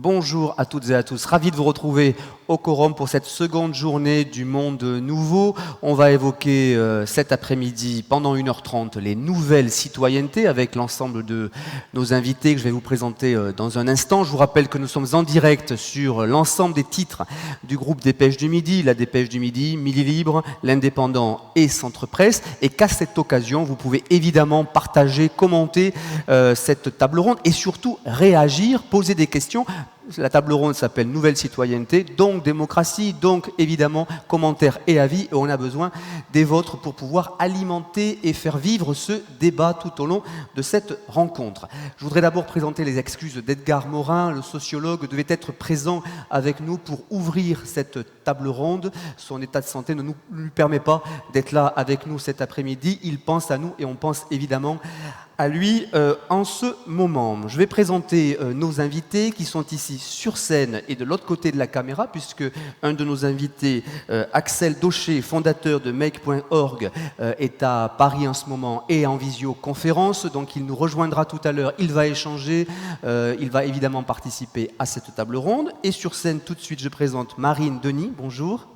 Bonjour à toutes et à tous, ravi de vous retrouver au Quorum pour cette seconde journée du Monde Nouveau. On va évoquer cet après-midi pendant 1h30 les nouvelles citoyennetés avec l'ensemble de nos invités que je vais vous présenter dans un instant. Je vous rappelle que nous sommes en direct sur l'ensemble des titres du groupe Dépêche du Midi, la Dépêche du Midi, Midi Libre, l'Indépendant et Centre Presse, et qu'à cette occasion, vous pouvez évidemment partager, commenter cette table ronde et surtout réagir, poser des questions. La table ronde s'appelle Nouvelle citoyenneté, donc démocratie, donc évidemment commentaires et avis. Et on a besoin des vôtres pour pouvoir alimenter et faire vivre ce débat tout au long de cette rencontre. Je voudrais d'abord présenter les excuses d'Edgar Morin, le sociologue, devait être présent avec nous pour ouvrir cette table ronde. Son état de santé ne nous lui permet pas d'être là avec nous cet après-midi. Il pense à nous et on pense évidemment à lui en ce moment. Je vais présenter nos invités qui sont ici sur scène et de l'autre côté de la caméra, puisque un de nos invités, Axel Daucher, fondateur de Make.org, est à Paris en ce moment et en visioconférence, donc il nous rejoindra tout à l'heure, il va échanger, il va évidemment participer à cette table ronde. Et sur scène, tout de suite, je présente Marine Denis, bonjour.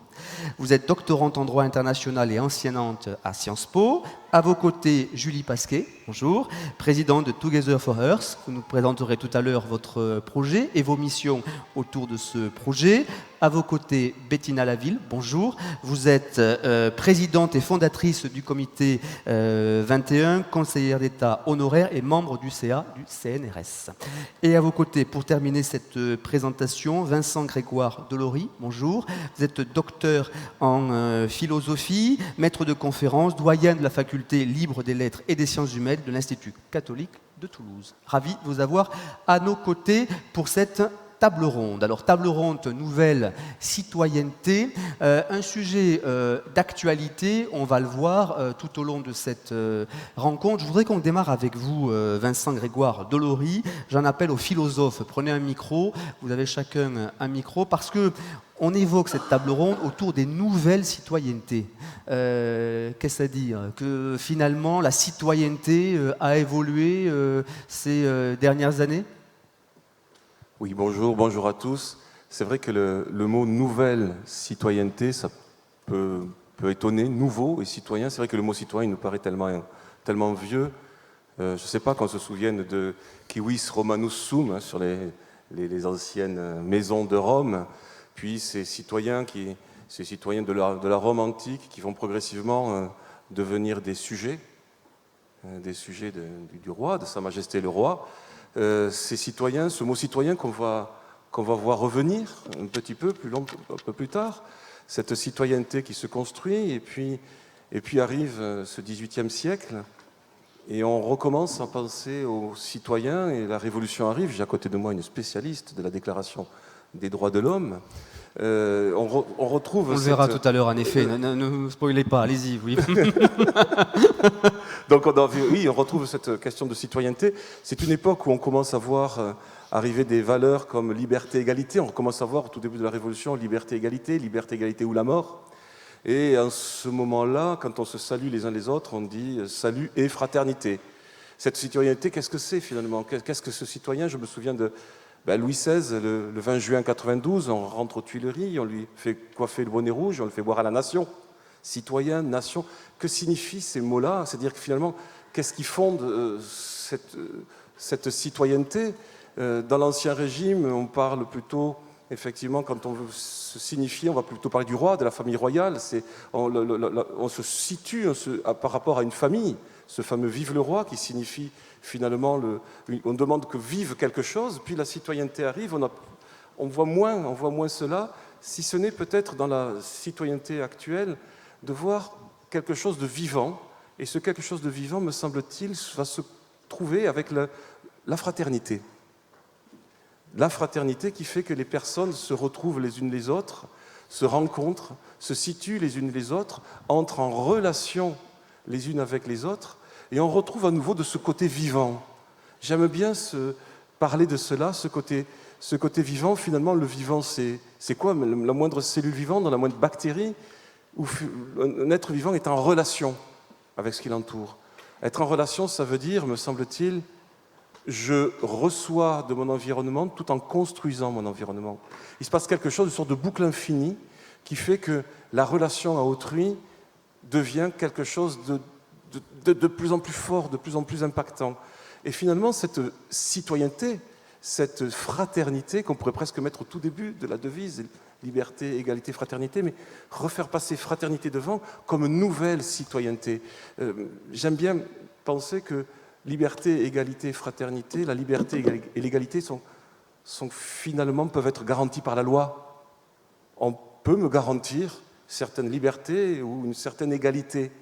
Vous êtes doctorante en droit international et enseignante à Sciences Po. À vos côtés, Julie Pasquet, bonjour, présidente de Together for Earth. Vous nous présenterez tout à l'heure votre projet et vos missions autour de ce projet. À vos côtés, Bettina Laville, bonjour. Vous êtes présidente et fondatrice du comité 21, conseillère d'État honoraire et membre du CA du CNRS. Et à vos côtés, pour terminer cette présentation, Vincent Grégoire Delory, bonjour. Vous êtes docteur en philosophie, maître de conférence, doyen de la faculté libre des lettres et des sciences humaines de l'Institut catholique de Toulouse. Ravi de vous avoir à nos côtés pour cette table ronde. Alors, table ronde, nouvelle citoyenneté, un sujet d'actualité, on va le voir tout au long de cette rencontre. Je voudrais qu'on démarre avec vous, Vincent Grégoire Delory. J'en appelle aux philosophes. Prenez un micro, vous avez chacun un micro, parce que on évoque cette table ronde autour des nouvelles citoyennetés. Qu'est-ce que ça dit? Que finalement, la citoyenneté a évolué ces dernières années? Oui, bonjour à tous. C'est vrai que le mot « nouvelle citoyenneté », ça peut étonner, nouveau et citoyen. C'est vrai que le mot « citoyen » nous paraît tellement vieux. Je ne sais pas qu'on se souvienne de « civis Romanus sum » sur les anciennes maisons de Rome, puis ces citoyens de la Rome antique qui vont progressivement devenir des sujets du roi, de Sa Majesté le roi. Ces citoyens, ce mot citoyen qu'on va voir revenir un petit peu un peu plus tard, cette citoyenneté qui se construit, et puis arrive ce XVIIIe siècle, et on recommence à penser aux citoyens, et la Révolution arrive. J'ai à côté de moi une spécialiste de la Déclaration des droits de l'homme. On retrouve. On le verra tout à l'heure, en effet. Ne spoilez pas, allez-y, oui. Donc on retrouve cette question de citoyenneté. C'est une époque où on commence à voir arriver des valeurs comme liberté, égalité. On commence à voir au tout début de la Révolution liberté, égalité ou la mort. Et en ce moment-là, quand on se salue les uns les autres, on dit salut et fraternité. Cette citoyenneté, qu'est-ce que c'est finalement? Qu'est-ce que ce citoyen? Je me souviens de Louis XVI, le 20 juin 92, on rentre aux Tuileries, on lui fait coiffer le bonnet rouge, on le fait boire à la nation. Citoyen, nation, que signifient ces mots-là? C'est-à-dire que finalement, qu'est-ce qui fonde cette citoyenneté? Dans l'Ancien Régime, on parle plutôt, effectivement, quand on veut se signifier, on va plutôt parler du roi, de la famille royale. On se situe par rapport à une famille, ce fameux « vive le roi » qui signifie finalement, on demande que vive quelque chose, puis la citoyenneté arrive, on voit moins cela, si ce n'est peut-être dans la citoyenneté actuelle, de voir quelque chose de vivant, et ce quelque chose de vivant, me semble-t-il, va se trouver avec la fraternité. La fraternité qui fait que les personnes se retrouvent les unes les autres, se rencontrent, se situent les unes les autres, entrent en relation les unes avec les autres, et on retrouve à nouveau de ce côté vivant. J'aime bien parler de cela, ce côté vivant. Finalement, le vivant, c'est quoi? La moindre cellule vivante, dans la moindre bactérie, où un être vivant est en relation avec ce qui l'entoure. Être en relation, ça veut dire, me semble-t-il, je reçois de mon environnement tout en construisant mon environnement. Il se passe quelque chose, une sorte de boucle infinie qui fait que la relation à autrui devient quelque chose de plus en plus fort, de plus en plus impactant. Et finalement, cette citoyenneté, cette fraternité qu'on pourrait presque mettre au tout début de la devise, liberté, égalité, fraternité, mais refaire passer fraternité devant comme nouvelle citoyenneté. J'aime bien penser que liberté, égalité, fraternité, la liberté et l'égalité finalement peuvent être garanties par la loi. On peut me garantir certaines libertés ou une certaine égalité.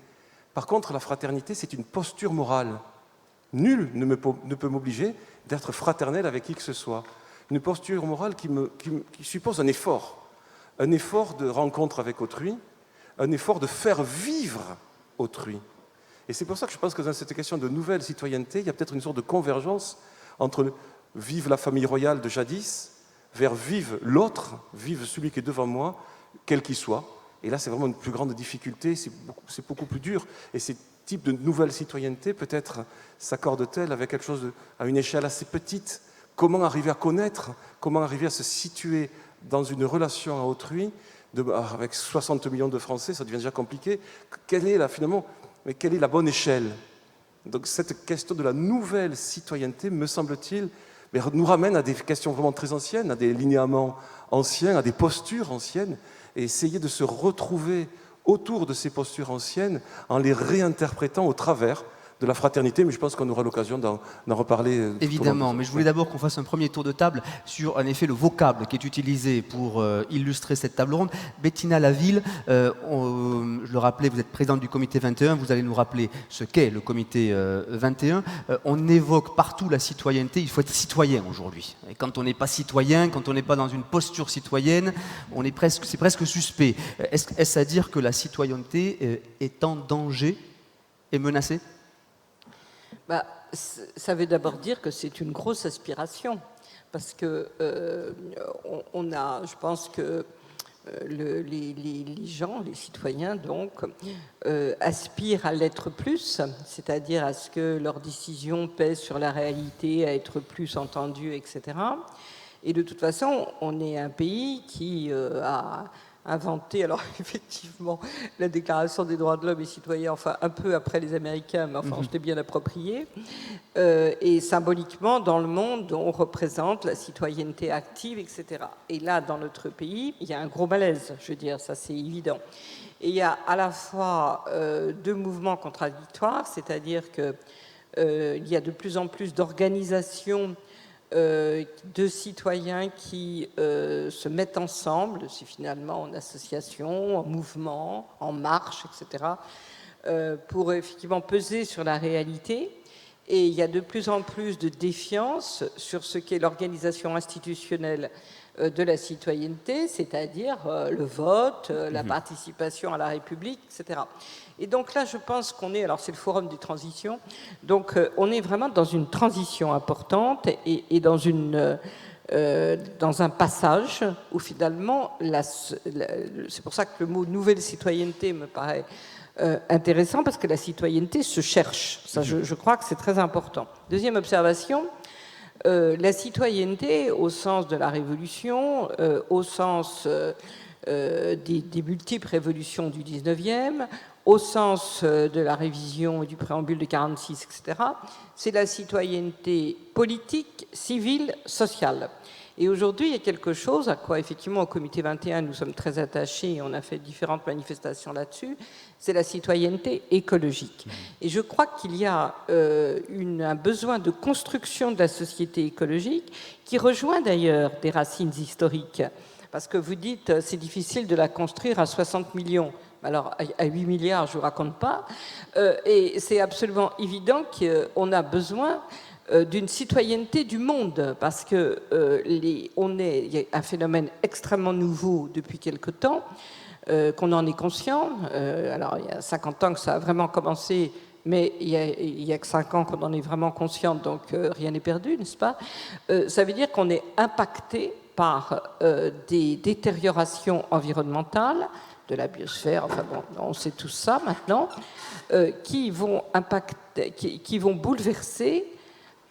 Par contre, la fraternité, c'est une posture morale. Nul ne peut m'obliger d'être fraternel avec qui que ce soit. Une posture morale qui suppose un effort de rencontre avec autrui, un effort de faire vivre autrui. Et c'est pour ça que je pense que dans cette question de nouvelle citoyenneté, il y a peut-être une sorte de convergence entre vive la famille royale de jadis vers vive l'autre, vive celui qui est devant moi, quel qu'il soit. Et là, c'est vraiment une plus grande difficulté, c'est beaucoup plus dur. Et ces types de nouvelle citoyenneté, peut-être, s'accordent-elles avec quelque chose à une échelle assez petite. Comment arriver à connaître, comment arriver à se situer dans une relation à autrui, avec 60 millions de Français, ça devient déjà compliqué. Quelle est la bonne échelle? Donc cette question de la nouvelle citoyenneté, me semble-t-il, nous ramène à des questions vraiment très anciennes, à des linéaments anciens, à des postures anciennes, et essayer de se retrouver autour de ces postures anciennes en les réinterprétant au travers de la fraternité, mais je pense qu'on aura l'occasion d'en reparler. Évidemment, mais je voulais d'abord qu'on fasse un premier tour de table sur, en effet, le vocable qui est utilisé pour illustrer cette table ronde. Bettina Laville, je le rappelais, vous êtes présidente du comité 21, vous allez nous rappeler ce qu'est le comité 21. On évoque partout la citoyenneté, il faut être citoyen aujourd'hui. Et quand on n'est pas citoyen, quand on n'est pas dans une posture citoyenne, c'est presque suspect. Est-ce à dire que la citoyenneté est en danger et menacée ? Ça veut d'abord dire que c'est une grosse aspiration, parce que je pense que les gens, les citoyens, donc, aspirent à l'être plus, c'est-à-dire à ce que leurs décisions pèsent sur la réalité, à être plus entendus, etc. Et de toute façon, on est un pays qui a inventé, alors effectivement, la Déclaration des droits de l'homme et citoyens, enfin un peu après les Américains, mais enfin je l'ai bien approprié. Et symboliquement, dans le monde, on représente la citoyenneté active, etc. Et là, dans notre pays, il y a un gros malaise, je veux dire, ça c'est évident. Et il y a à la fois deux mouvements contradictoires, c'est-à-dire qu'il y a de plus en plus d'organisations de citoyens qui se mettent ensemble, c'est finalement en association, en mouvement, en marche, etc., pour effectivement peser sur la réalité. Et il y a de plus en plus de défiance sur ce qu'est l'organisation institutionnelle de la citoyenneté, c'est-à-dire le vote, la participation à la République, etc. Et donc là, je pense qu'on est, alors c'est le forum des transitions, donc on est vraiment dans une transition importante et dans un passage où finalement, c'est pour ça que le mot nouvelle citoyenneté me paraît intéressant, parce que la citoyenneté se cherche. Ça, je crois que c'est très important. Deuxième observation, la citoyenneté au sens de la révolution, au sens des multiples révolutions du 19e, au sens de la révision et du préambule de 46, etc., c'est la citoyenneté politique, civile, sociale. Et aujourd'hui, il y a quelque chose à quoi, effectivement, au comité 21, nous sommes très attachés, et on a fait différentes manifestations là-dessus, c'est la citoyenneté écologique. Et je crois qu'il y a un besoin de construction de la société écologique qui rejoint d'ailleurs des racines historiques. Parce que vous dites, c'est difficile de la construire à 60 millions. Alors, à 8 milliards, je ne vous raconte pas. Et c'est absolument évident qu'on a besoin d'une citoyenneté du monde, parce que il y a un phénomène extrêmement nouveau depuis quelque temps, qu'on en est conscient. Alors, il y a 50 ans que ça a vraiment commencé, mais il y a que 5 ans qu'on en est vraiment conscient, donc rien n'est perdu, n'est-ce pas? Ça veut dire qu'on est impacté par des détériorations environnementales, de la biosphère, enfin bon, on sait tout ça maintenant, qui vont bouleverser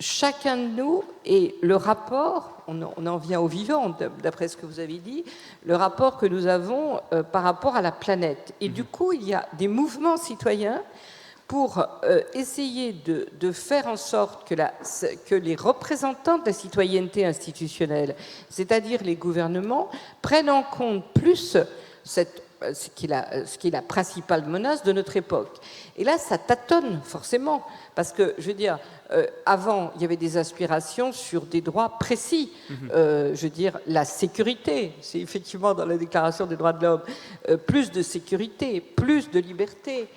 chacun de nous, et le rapport, on en vient au vivant, d'après ce que vous avez dit, le rapport que nous avons par rapport à la planète. Et du coup, il y a des mouvements citoyens pour essayer de faire en sorte que les représentants de la citoyenneté institutionnelle, c'est-à-dire les gouvernements, prennent en compte plus ce qui est la principale menace de notre époque. Et là, ça tâtonne forcément, parce que, je veux dire, avant, il y avait des aspirations sur des droits précis. Je veux dire, la sécurité, c'est effectivement dans la Déclaration des droits de l'homme, plus de sécurité, plus de liberté,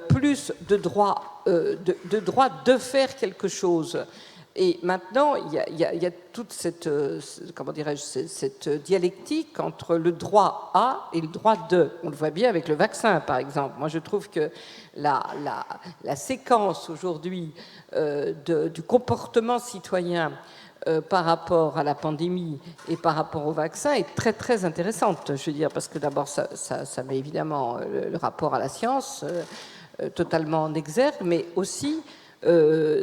plus de droit de faire quelque chose. Et maintenant, il y a toute cette, comment dirais-je, cette dialectique entre le droit à et le droit de. On le voit bien avec le vaccin, par exemple. Moi, je trouve que la séquence aujourd'hui du comportement citoyen par rapport à la pandémie et par rapport au vaccin est très, très intéressante. Je veux dire, parce que d'abord, ça met évidemment le rapport à la science totalement en exergue, mais aussi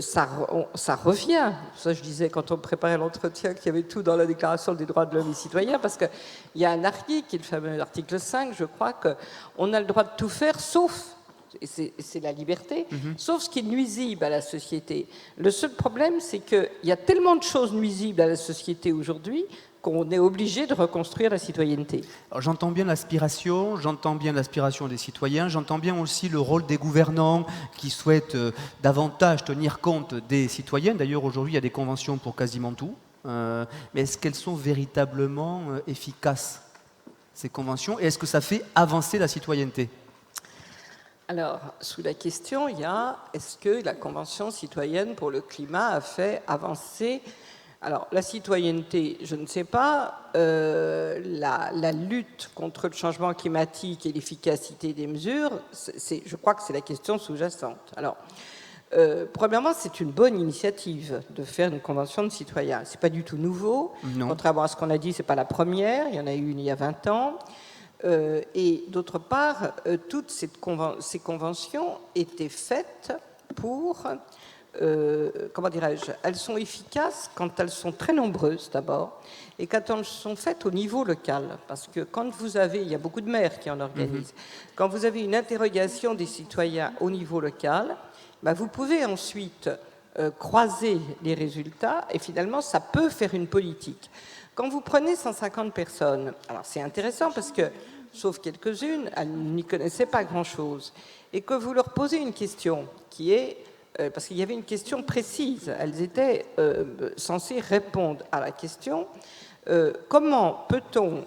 ça revient. Ça, je disais quand on préparait l'entretien qu'il y avait tout dans la Déclaration des droits de l'homme et citoyens, parce qu'il y a un article, qui est le fameux article 5, je crois, qu'on a le droit de tout faire, sauf, et c'est la liberté, sauf ce qui est nuisible à la société. Le seul problème, c'est qu'il y a tellement de choses nuisibles à la société aujourd'hui qu'on est obligé de reconstruire la citoyenneté. J'entends bien l'aspiration des citoyens, j'entends bien aussi le rôle des gouvernants qui souhaitent davantage tenir compte des citoyens. D'ailleurs, aujourd'hui, il y a des conventions pour quasiment tout. Mais est-ce qu'elles sont véritablement efficaces, ces conventions, et est-ce que ça fait avancer la citoyenneté ? Alors, sous la question, il y a est-ce que la Convention citoyenne pour le climat a fait avancer? Alors, la citoyenneté, je ne sais pas. La lutte contre le changement climatique et l'efficacité des mesures, je crois que c'est la question sous-jacente. Alors, premièrement, c'est une bonne initiative de faire une convention de citoyens. Ce n'est pas du tout nouveau. Non. Contrairement à ce qu'on a dit, ce n'est pas la première. Il y en a eu une il y a 20 ans. Et d'autre part, toutes ces conventions étaient faites pour... comment dirais-je, elles sont efficaces quand elles sont très nombreuses d'abord, et quand elles sont faites au niveau local. Parce que quand vous avez, il y a beaucoup de maires qui en organisent, quand vous avez une interrogation des citoyens au niveau local, vous pouvez ensuite croiser les résultats, et finalement ça peut faire une politique. Quand vous prenez 150 personnes, alors c'est intéressant parce que, sauf quelques-unes, elles n'y connaissaient pas grand-chose, et que vous leur posez une question qui est... parce qu'il y avait une question précise. Elles étaient censées répondre à la question comment peut-on,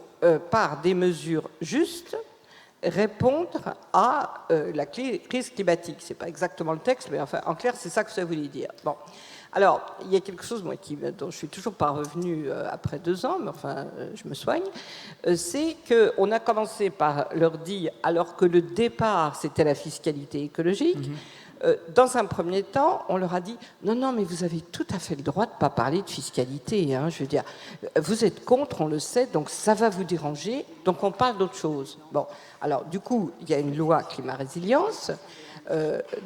par des mesures justes, répondre à la crise climatique. Ce n'est pas exactement le texte, mais enfin, en clair, c'est ça que ça voulait dire. Bon. Alors, il y a quelque chose dont je ne suis toujours pas revenue après 2 ans, mais enfin, je me soigne, c'est qu'on a commencé par leur dire, alors que le départ, c'était la fiscalité écologique, dans un premier temps, on leur a dit « Non, mais vous avez tout à fait le droit de ne pas parler de fiscalité. Hein, je veux dire, vous êtes contre, on le sait, donc ça va vous déranger, donc on parle d'autre chose. » Bon, alors du coup, il y a une loi climat-résilience.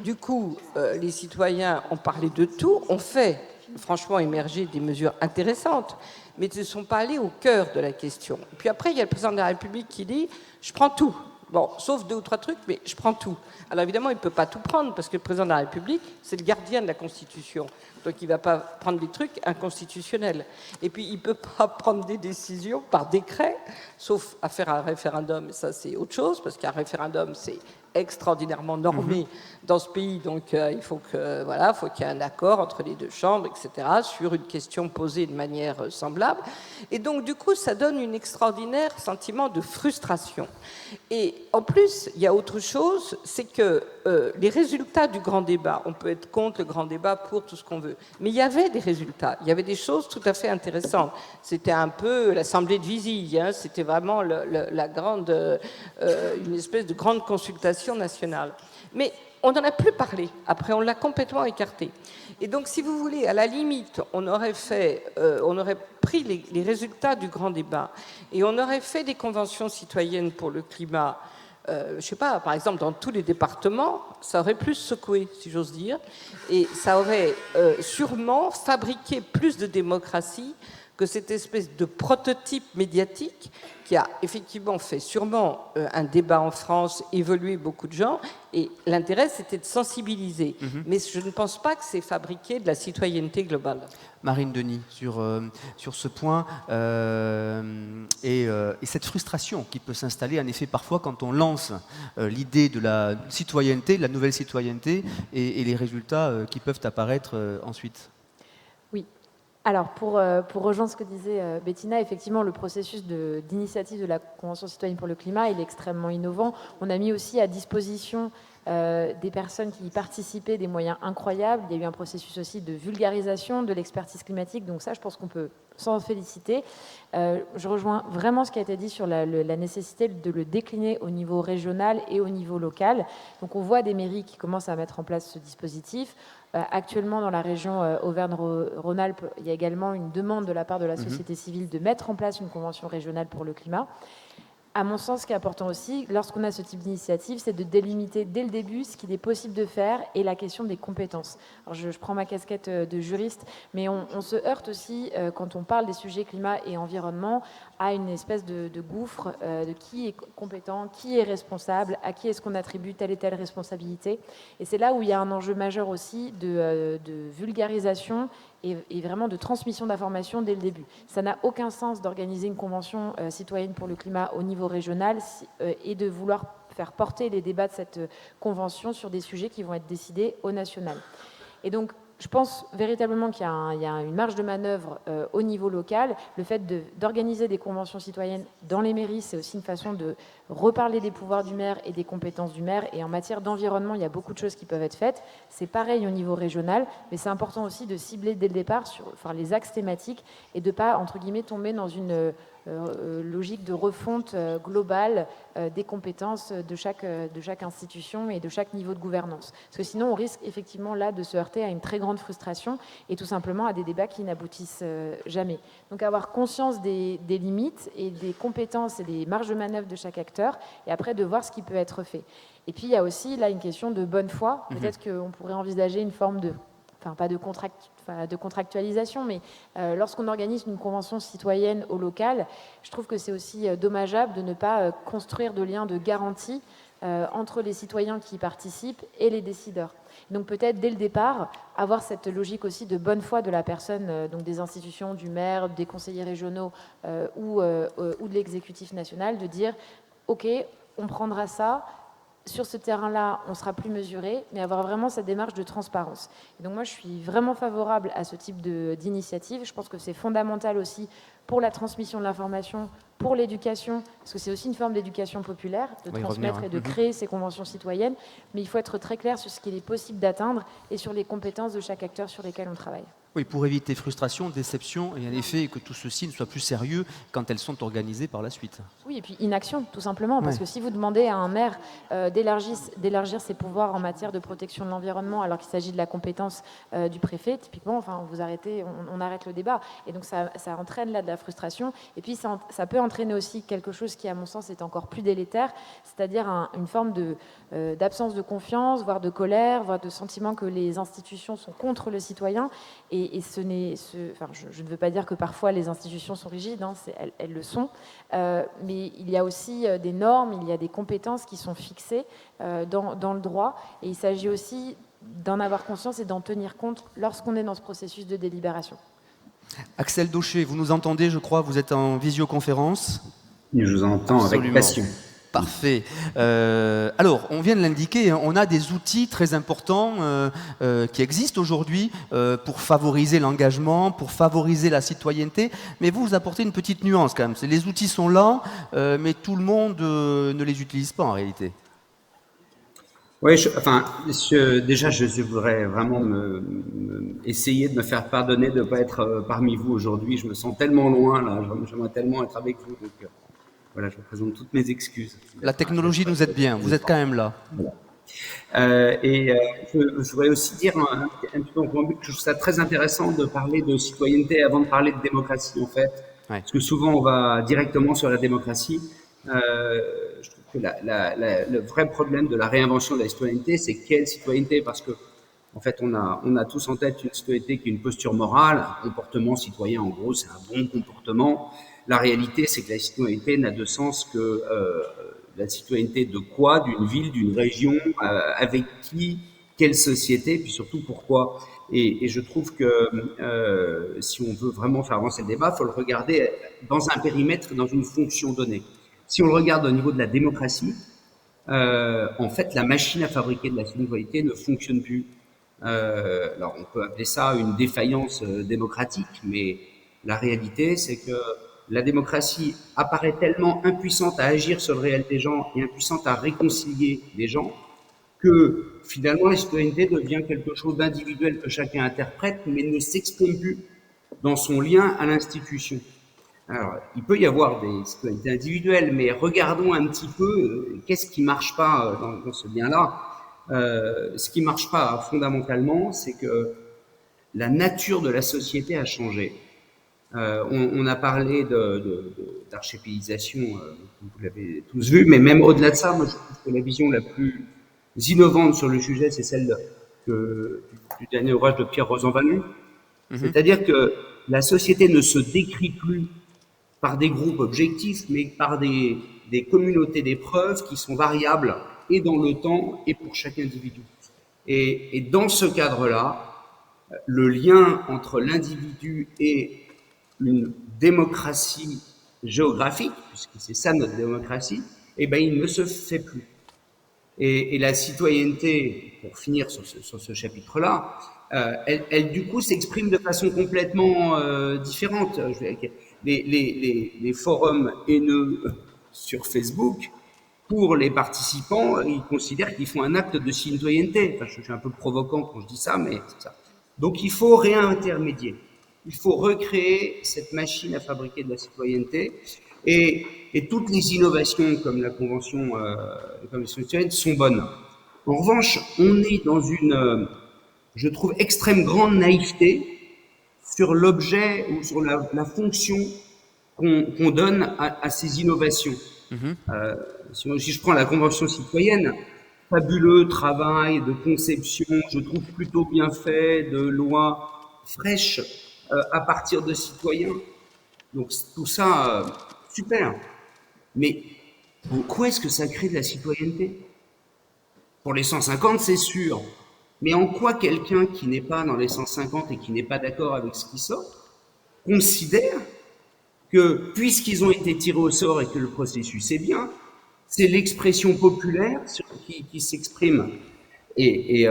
Du coup, les citoyens ont parlé de tout, ont fait, franchement, émerger des mesures intéressantes, mais ils ne sont pas allés au cœur de la question. Et puis après, il y a le président de la République qui dit « Je prends tout. » Bon, sauf 2 ou 3 trucs, mais je prends tout. Alors évidemment, il ne peut pas tout prendre, parce que le président de la République, c'est le gardien de la Constitution. Donc il ne va pas prendre des trucs inconstitutionnels. Et puis il ne peut pas prendre des décisions par décret, sauf à faire un référendum, et ça c'est autre chose, parce qu'un référendum, c'est extraordinairement normé dans ce pays, donc il faut qu'il y ait un accord entre les 2 chambres, etc., sur une question posée de manière semblable. Et donc, du coup, ça donne un extraordinaire sentiment de frustration. Et en plus, il y a autre chose, c'est que les résultats du grand débat, on peut être contre le grand débat, pour tout ce qu'on veut, mais il y avait des résultats, il y avait des choses tout à fait intéressantes. C'était un peu l'assemblée de Visille, hein, c'était vraiment une espèce de grande consultation nationale. Mais on n'en a plus parlé. Après, on l'a complètement écarté. Et donc, si vous voulez, à la limite, on aurait pris les résultats du grand débat et on aurait fait des conventions citoyennes pour le climat je ne sais pas, par exemple, dans tous les départements, ça aurait plus secoué, si j'ose dire, et ça aurait sûrement fabriqué plus de démocratie que cette espèce de prototype médiatique qui a effectivement fait sûrement un débat en France, évoluer beaucoup de gens, et l'intérêt, c'était de sensibiliser. Mais je ne pense pas que c'est fabriquer de la citoyenneté globale. Marine Denis, sur ce point, et cette frustration qui peut s'installer, en effet, parfois quand on lance l'idée de la citoyenneté, de la nouvelle citoyenneté, et les résultats qui peuvent apparaître ensuite. Oui. Alors, pour rejoindre ce que disait Bettina, effectivement, le processus d'initiative de la Convention citoyenne pour le climat, il est extrêmement innovant. On a mis aussi à disposition des personnes qui y participaient des moyens incroyables. Il y a eu un processus aussi de vulgarisation de l'expertise climatique. Donc ça, je pense qu'on peut s'en féliciter. Je rejoins vraiment ce qui a été dit sur la nécessité de le décliner au niveau régional et au niveau local. Donc on voit des mairies qui commencent à mettre en place ce dispositif. Actuellement, dans la région Auvergne-Rhône-Alpes, il y a également une demande de la part de la société civile de mettre en place une convention régionale pour le climat. À mon sens, ce qui est important aussi, lorsqu'on a ce type d'initiative, c'est de délimiter dès le début ce qu'il est possible de faire et la question des compétences. Alors je prends ma casquette de juriste, mais on se heurte aussi, quand on parle des sujets climat et environnement, à une espèce de gouffre de qui est compétent, qui est responsable, à qui est-ce qu'on attribue telle et telle responsabilité. Et c'est là où il y a un enjeu majeur aussi de vulgarisation et vraiment de transmission d'informations dès le début. Ça n'a aucun sens d'organiser une convention citoyenne pour le climat au niveau régional et de vouloir faire porter les débats de cette convention sur des sujets qui vont être décidés au national. Et donc, je pense véritablement qu'il y a une marge de manœuvre au niveau local. Le fait d'organiser des conventions citoyennes dans les mairies, c'est aussi une façon de reparler des pouvoirs du maire et des compétences du maire. Et en matière d'environnement, il y a beaucoup de choses qui peuvent être faites. C'est pareil au niveau régional, mais c'est important aussi de cibler dès le départ sur les axes thématiques et de ne pas, entre guillemets, tomber dans une logique de refonte globale des compétences de chaque institution et de chaque niveau de gouvernance. Parce que sinon, on risque effectivement là de se heurter à une très grande frustration et tout simplement à des débats qui n'aboutissent jamais. Donc avoir conscience des limites et des compétences et des marges de manœuvre de chaque acteur et après de voir ce qui peut être fait. Et puis il y a aussi là une question de bonne foi. Peut-être qu'on pourrait envisager une forme de, pas de contractualisation, mais lorsqu'on organise une convention citoyenne au local, je trouve que c'est aussi dommageable de ne pas construire de liens de garantie entre les citoyens qui y participent et les décideurs. Donc peut-être dès le départ, avoir cette logique aussi de bonne foi de la personne, donc des institutions, du maire, des conseillers régionaux ou de l'exécutif national, de dire « Ok, on prendra ça ». Sur ce terrain-là, on sera plus mesuré, mais avoir vraiment cette démarche de transparence. Et donc moi, je suis vraiment favorable à ce type d'initiative. Je pense que c'est fondamental aussi pour la transmission de l'information, pour l'éducation, parce que c'est aussi une forme d'éducation populaire, de transmettre et de créer ces conventions citoyennes, mais il faut être très clair sur ce qu'il est possible d'atteindre et sur les compétences de chaque acteur sur lesquels on travaille. Oui, pour éviter frustration, déception et en effet que tout ceci ne soit plus sérieux quand elles sont organisées par la suite. Oui, et puis inaction, tout simplement, parce que si vous demandez à un maire d'élargir ses pouvoirs en matière de protection de l'environnement alors qu'il s'agit de la compétence du préfet, typiquement, vous arrêtez, on arrête le débat. Et donc ça entraîne là de la frustration. Et puis ça peut entraîner aussi quelque chose qui, à mon sens, est encore plus délétère, c'est-à-dire une forme d'absence de confiance, voire de colère, voire de sentiment que les institutions sont contre le citoyen. Et je ne veux pas dire que parfois les institutions sont rigides, elles le sont, mais il y a aussi des normes, il y a des compétences qui sont fixées dans le droit, et il s'agit aussi d'en avoir conscience et d'en tenir compte lorsqu'on est dans ce processus de délibération. Axel Daucher, vous nous entendez, je crois, vous êtes en visioconférence. Je vous entends avec passion. Parfait. Alors, on vient de l'indiquer, on a des outils très importants qui existent aujourd'hui pour favoriser l'engagement, pour favoriser la citoyenneté, mais vous apportez une petite nuance quand même. Les outils sont là, mais tout le monde ne les utilise pas en réalité. Oui, déjà, je voudrais vraiment essayer de me faire pardonner de ne pas être parmi vous aujourd'hui. Je me sens tellement loin, là, j'aimerais tellement être avec vous. Donc, voilà, je vous présente toutes mes excuses. La technologie nous aide bien, vous êtes quand même là. Voilà. Je voudrais aussi dire un petit peu en préambule que je trouve ça très intéressant de parler de citoyenneté avant de parler de démocratie, en fait. Ouais. Parce que souvent, on va directement sur la démocratie. Je trouve que le vrai problème de la réinvention de la citoyenneté, c'est quelle citoyenneté? Parce que, en fait, on a tous en tête une citoyenneté qui est une posture morale, un comportement citoyen, en gros, c'est un bon comportement. La réalité, c'est que la citoyenneté n'a de sens que la citoyenneté de quoi? D'une ville, d'une région, avec qui, quelle société, puis surtout pourquoi. Et je trouve que si on veut vraiment faire avancer le débat, il faut le regarder dans un périmètre, dans une fonction donnée. Si on le regarde au niveau de la démocratie, en fait, la machine à fabriquer de la citoyenneté ne fonctionne plus. Alors, on peut appeler ça une défaillance démocratique, mais la réalité, c'est que la démocratie apparaît tellement impuissante à agir sur le réel des gens et impuissante à réconcilier les gens que finalement la citoyenneté devient quelque chose d'individuel que chacun interprète, mais ne s'exprime plus dans son lien à l'institution. Alors, il peut y avoir des citoyennetés individuelles, mais regardons un petit peu qu'est-ce qui marche pas dans ce lien-là. Ce qui marche pas fondamentalement, c'est que la nature de la société a changé. On a parlé d'archipélisation, vous l'avez tous vu, mais même au-delà de ça, moi je trouve que la vision la plus innovante sur le sujet, c'est celle du dernier ouvrage de Pierre Rosanvallon. C'est-à-dire que la société ne se décrit plus par des groupes objectifs, mais par des communautés d'épreuves qui sont variables et dans le temps et pour chaque individu. Et dans ce cadre-là, le lien entre l'individu et une démocratie géographique, puisque c'est ça notre démocratie, eh ben, il ne se fait plus. Et la citoyenneté, pour finir sur ce chapitre-là, elle du coup s'exprime de façon complètement différente. Les forums haineux sur Facebook, pour les participants, ils considèrent qu'ils font un acte de citoyenneté. Enfin, je suis un peu provoquant quand je dis ça, mais c'est ça. Donc il faut réintermédier. Il faut recréer cette machine à fabriquer de la citoyenneté. Et toutes les innovations comme la Convention citoyenne sont bonnes. En revanche, on est dans une, je trouve, extrême grande naïveté sur l'objet ou sur la fonction qu'on donne à ces innovations. Si je prends la Convention citoyenne, fabuleux travail de conception, je trouve plutôt bien fait, de lois fraîches à partir de citoyens. Donc tout ça, super. Mais en quoi est-ce que ça crée de la citoyenneté? Pour les 150, c'est sûr. Mais en quoi quelqu'un qui n'est pas dans les 150 et qui n'est pas d'accord avec ce qui sort considère que, puisqu'ils ont été tirés au sort et que le processus est bien, c'est l'expression populaire qui s'exprime. Et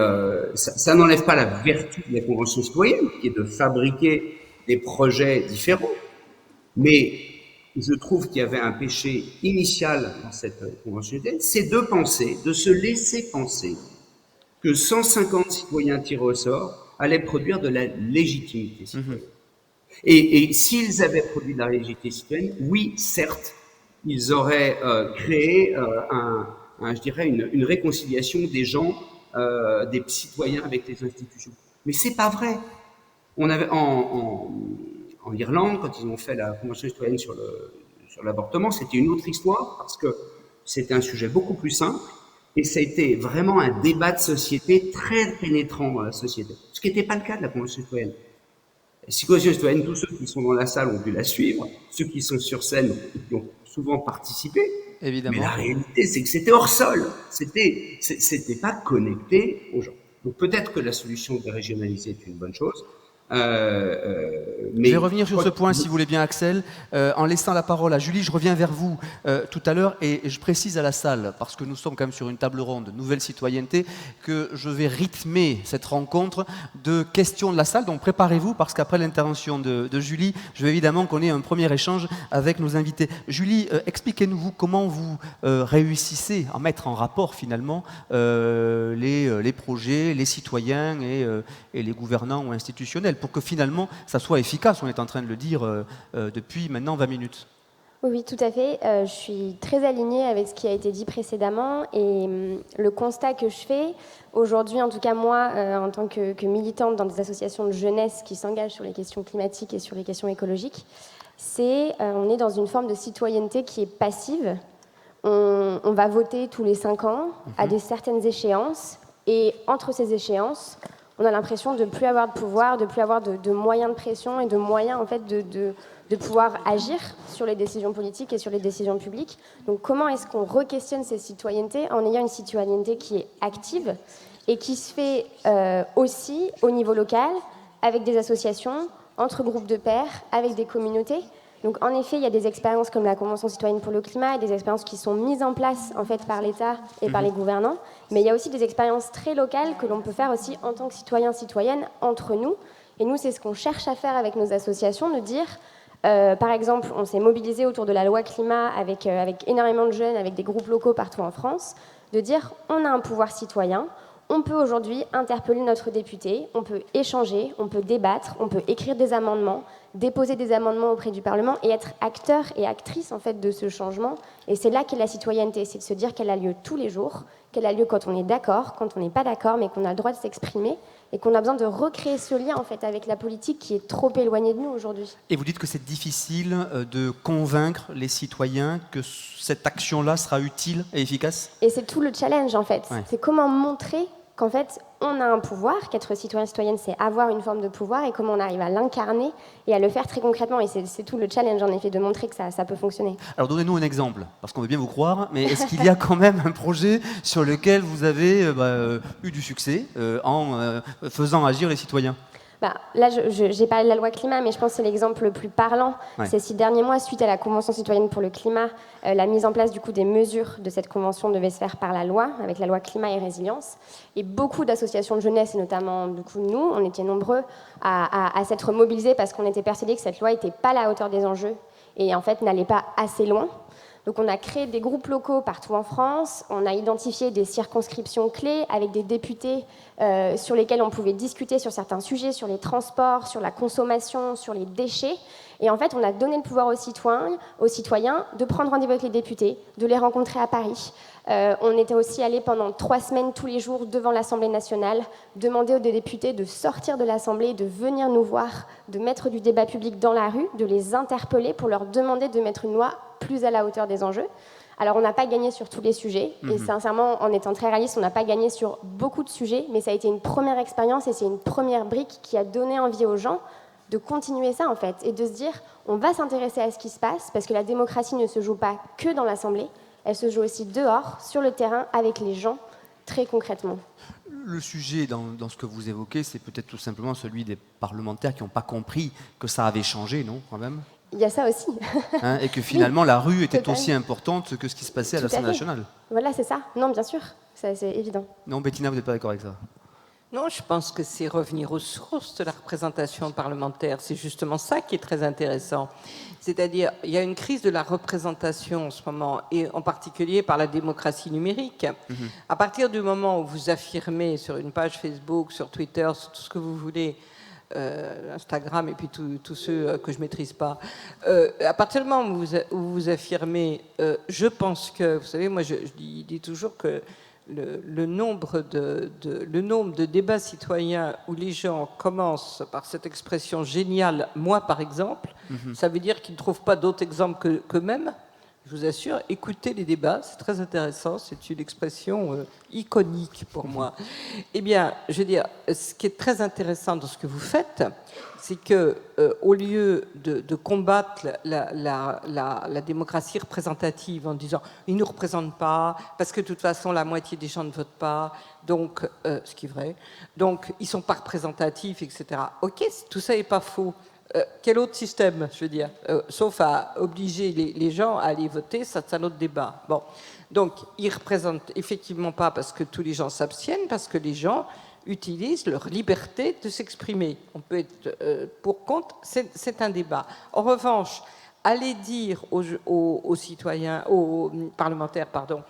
ça n'enlève pas la vertu de la Convention citoyenne, qui est de fabriquer des projets différents. Mais je trouve qu'il y avait un péché initial dans cette Convention citoyenne, c'est de penser, de se laisser penser que 150 citoyens tirés au sort allaient produire de la légitimité citoyenne. Et s'ils avaient produit de la légitimité citoyenne, oui, certes, ils auraient créé je dirais, une réconciliation des gens, des citoyens avec les institutions. Mais c'est pas vrai. On avait en Irlande, quand ils ont fait la Convention citoyenne sur l'avortement, c'était une autre histoire parce que c'était un sujet beaucoup plus simple et ça a été vraiment un débat de société très pénétrant dans la société. Ce qui n'était pas le cas de la Convention citoyenne. La Convention citoyenne, tous ceux qui sont dans la salle ont dû la suivre, ceux qui sont sur scène y ont souvent participé. Évidemment. Mais la réalité, c'est que c'était hors sol. C'était pas connecté aux gens. Donc peut-être que la solution de régionaliser est une bonne chose. Mais je vais revenir sur ce point, si vous voulez bien, Axel, en laissant la parole à Julie. Je reviens vers vous tout à l'heure et je précise à la salle, parce que nous sommes quand même sur une table ronde Nouvelle Citoyenneté, que je vais rythmer cette rencontre de questions de la salle. Donc préparez-vous, parce qu'après l'intervention de Julie, je veux évidemment qu'on ait un premier échange avec nos invités. Julie, expliquez-nous comment vous réussissez à mettre en rapport finalement les projets, les citoyens et les gouvernants ou institutionnels, pour que finalement ça soit efficace. On est en train de le dire depuis maintenant 20 minutes. Oui, tout à fait. Je suis très alignée avec ce qui a été dit précédemment et le constat que je fais aujourd'hui, en tout cas moi, en tant que militante dans des associations de jeunesse qui s'engagent sur les questions climatiques et sur les questions écologiques, c'est on est dans une forme de citoyenneté qui est passive On va voter tous les 5 ans à certaines échéances. Et entre ces échéances, on a l'impression de ne plus avoir de pouvoir, de ne plus avoir de moyens de pression et de moyens en fait, de pouvoir agir sur les décisions politiques et sur les décisions publiques. Donc comment est-ce qu'on re-questionne ces citoyennetés en ayant une citoyenneté qui est active et qui se fait aussi au niveau local, avec des associations, entre groupes de pairs, avec des communautés. Donc en effet, il y a des expériences comme la Convention citoyenne pour le climat et des expériences qui sont mises en place en fait par l'État et par les gouvernants. Mais il y a aussi des expériences très locales que l'on peut faire aussi en tant que citoyens, citoyennes, entre nous. Et nous, c'est ce qu'on cherche à faire avec nos associations, de dire, par exemple, on s'est mobilisé autour de la loi climat avec énormément de jeunes, avec des groupes locaux partout en France, de dire, on a un pouvoir citoyen. On peut aujourd'hui interpeller notre député, on peut échanger, on peut débattre, on peut écrire des amendements, déposer des amendements auprès du Parlement et être acteur et actrice en fait de ce changement. Et c'est là qu'est la citoyenneté, c'est de se dire qu'elle a lieu tous les jours, qu'elle a lieu quand on est d'accord, quand on n'est pas d'accord, mais qu'on a le droit de s'exprimer et qu'on a besoin de recréer ce lien en fait avec la politique qui est trop éloignée de nous aujourd'hui. Et vous dites que c'est difficile de convaincre les citoyens que cette action-là sera utile et efficace ? Et c'est tout le challenge en fait. Ouais. C'est comment montrer qu'en fait, on a un pouvoir, qu'être citoyen, citoyenne, c'est avoir une forme de pouvoir et comment on arrive à l'incarner et à le faire très concrètement. Et c'est tout le challenge, en effet, de montrer que ça peut fonctionner. Alors donnez-nous un exemple, parce qu'on veut bien vous croire, mais est-ce qu'il y a quand même un projet sur lequel vous avez eu du succès en faisant agir les citoyens ? Là, j'ai parlé de la loi climat, mais je pense que c'est l'exemple le plus parlant. Ouais. Ces 6 derniers mois, suite à la Convention citoyenne pour le climat, la mise en place du coup des mesures de cette convention devait se faire par la loi, avec la loi climat et résilience. Et beaucoup d'associations de jeunesse, et notamment du coup nous, on était nombreux à s'être mobilisés parce qu'on était persuadés que cette loi n'était pas à la hauteur des enjeux et en fait n'allait pas assez loin. Donc on a créé des groupes locaux partout en France, on a identifié des circonscriptions clés avec des députés sur lesquels on pouvait discuter sur certains sujets, sur les transports, sur la consommation, sur les déchets. Et en fait, on a donné le pouvoir aux citoyens de prendre rendez-vous avec les députés, de les rencontrer à Paris. On était aussi allé pendant 3 semaines tous les jours devant l'Assemblée nationale, demander aux députés de sortir de l'Assemblée, de venir nous voir, de mettre du débat public dans la rue, de les interpeller pour leur demander de mettre une loi plus à la hauteur des enjeux. Alors on n'a pas gagné sur tous les sujets, et sincèrement, en étant très réaliste, on n'a pas gagné sur beaucoup de sujets, mais ça a été une première expérience et c'est une première brique qui a donné envie aux gens de continuer ça en fait, et de se dire on va s'intéresser à ce qui se passe, parce que la démocratie ne se joue pas que dans l'Assemblée, elle se joue aussi dehors, sur le terrain, avec les gens, très concrètement. Le sujet dans ce que vous évoquez, c'est peut-être tout simplement celui des parlementaires qui n'ont pas compris que ça avait changé, non, quand même ? Il y a ça aussi. Et que finalement, la rue était totalement. aussi importante que ce qui se passait à l'Assemblée nationale. Voilà, c'est ça. Non, bien sûr, ça, c'est évident. Non, Bettina, vous n'êtes pas d'accord avec ça ? Non, je pense que c'est revenir aux sources de la représentation parlementaire. C'est justement ça qui est très intéressant. C'est-à-dire, il y a une crise de la représentation en ce moment, et en particulier par la démocratie numérique. À partir du moment où vous affirmez sur une page Facebook, sur Twitter, sur tout ce que vous voulez, Instagram et puis tous ceux que je ne maîtrise pas, à partir du moment où vous affirmez je pense que, vous savez, moi je dis toujours que le nombre de débats citoyens où les gens commencent par cette expression géniale, moi par exemple, ça veut dire qu'ils ne trouvent pas d'autres exemples qu'eux-mêmes. Je vous assure, écoutez les débats, c'est très intéressant, c'est une expression iconique pour moi. Eh bien, je veux dire, ce qui est très intéressant dans ce que vous faites, c'est que au lieu de combattre la démocratie représentative en disant ils ne nous représentent pas parce que de toute façon la moitié des gens ne votent pas, donc ce qui est vrai, donc ils sont pas représentatifs, etc. Ok, tout ça n'est pas faux. Quel autre système, je veux dire, sauf à obliger les gens à aller voter, ça c'est un autre débat. Bon, donc ils ne représentent effectivement pas parce que tous les gens s'abstiennent, parce que les gens utilisent leur liberté de s'exprimer. On peut être pour, contre, c'est un débat. En revanche, aller dire aux citoyens, aux parlementaires, pardon,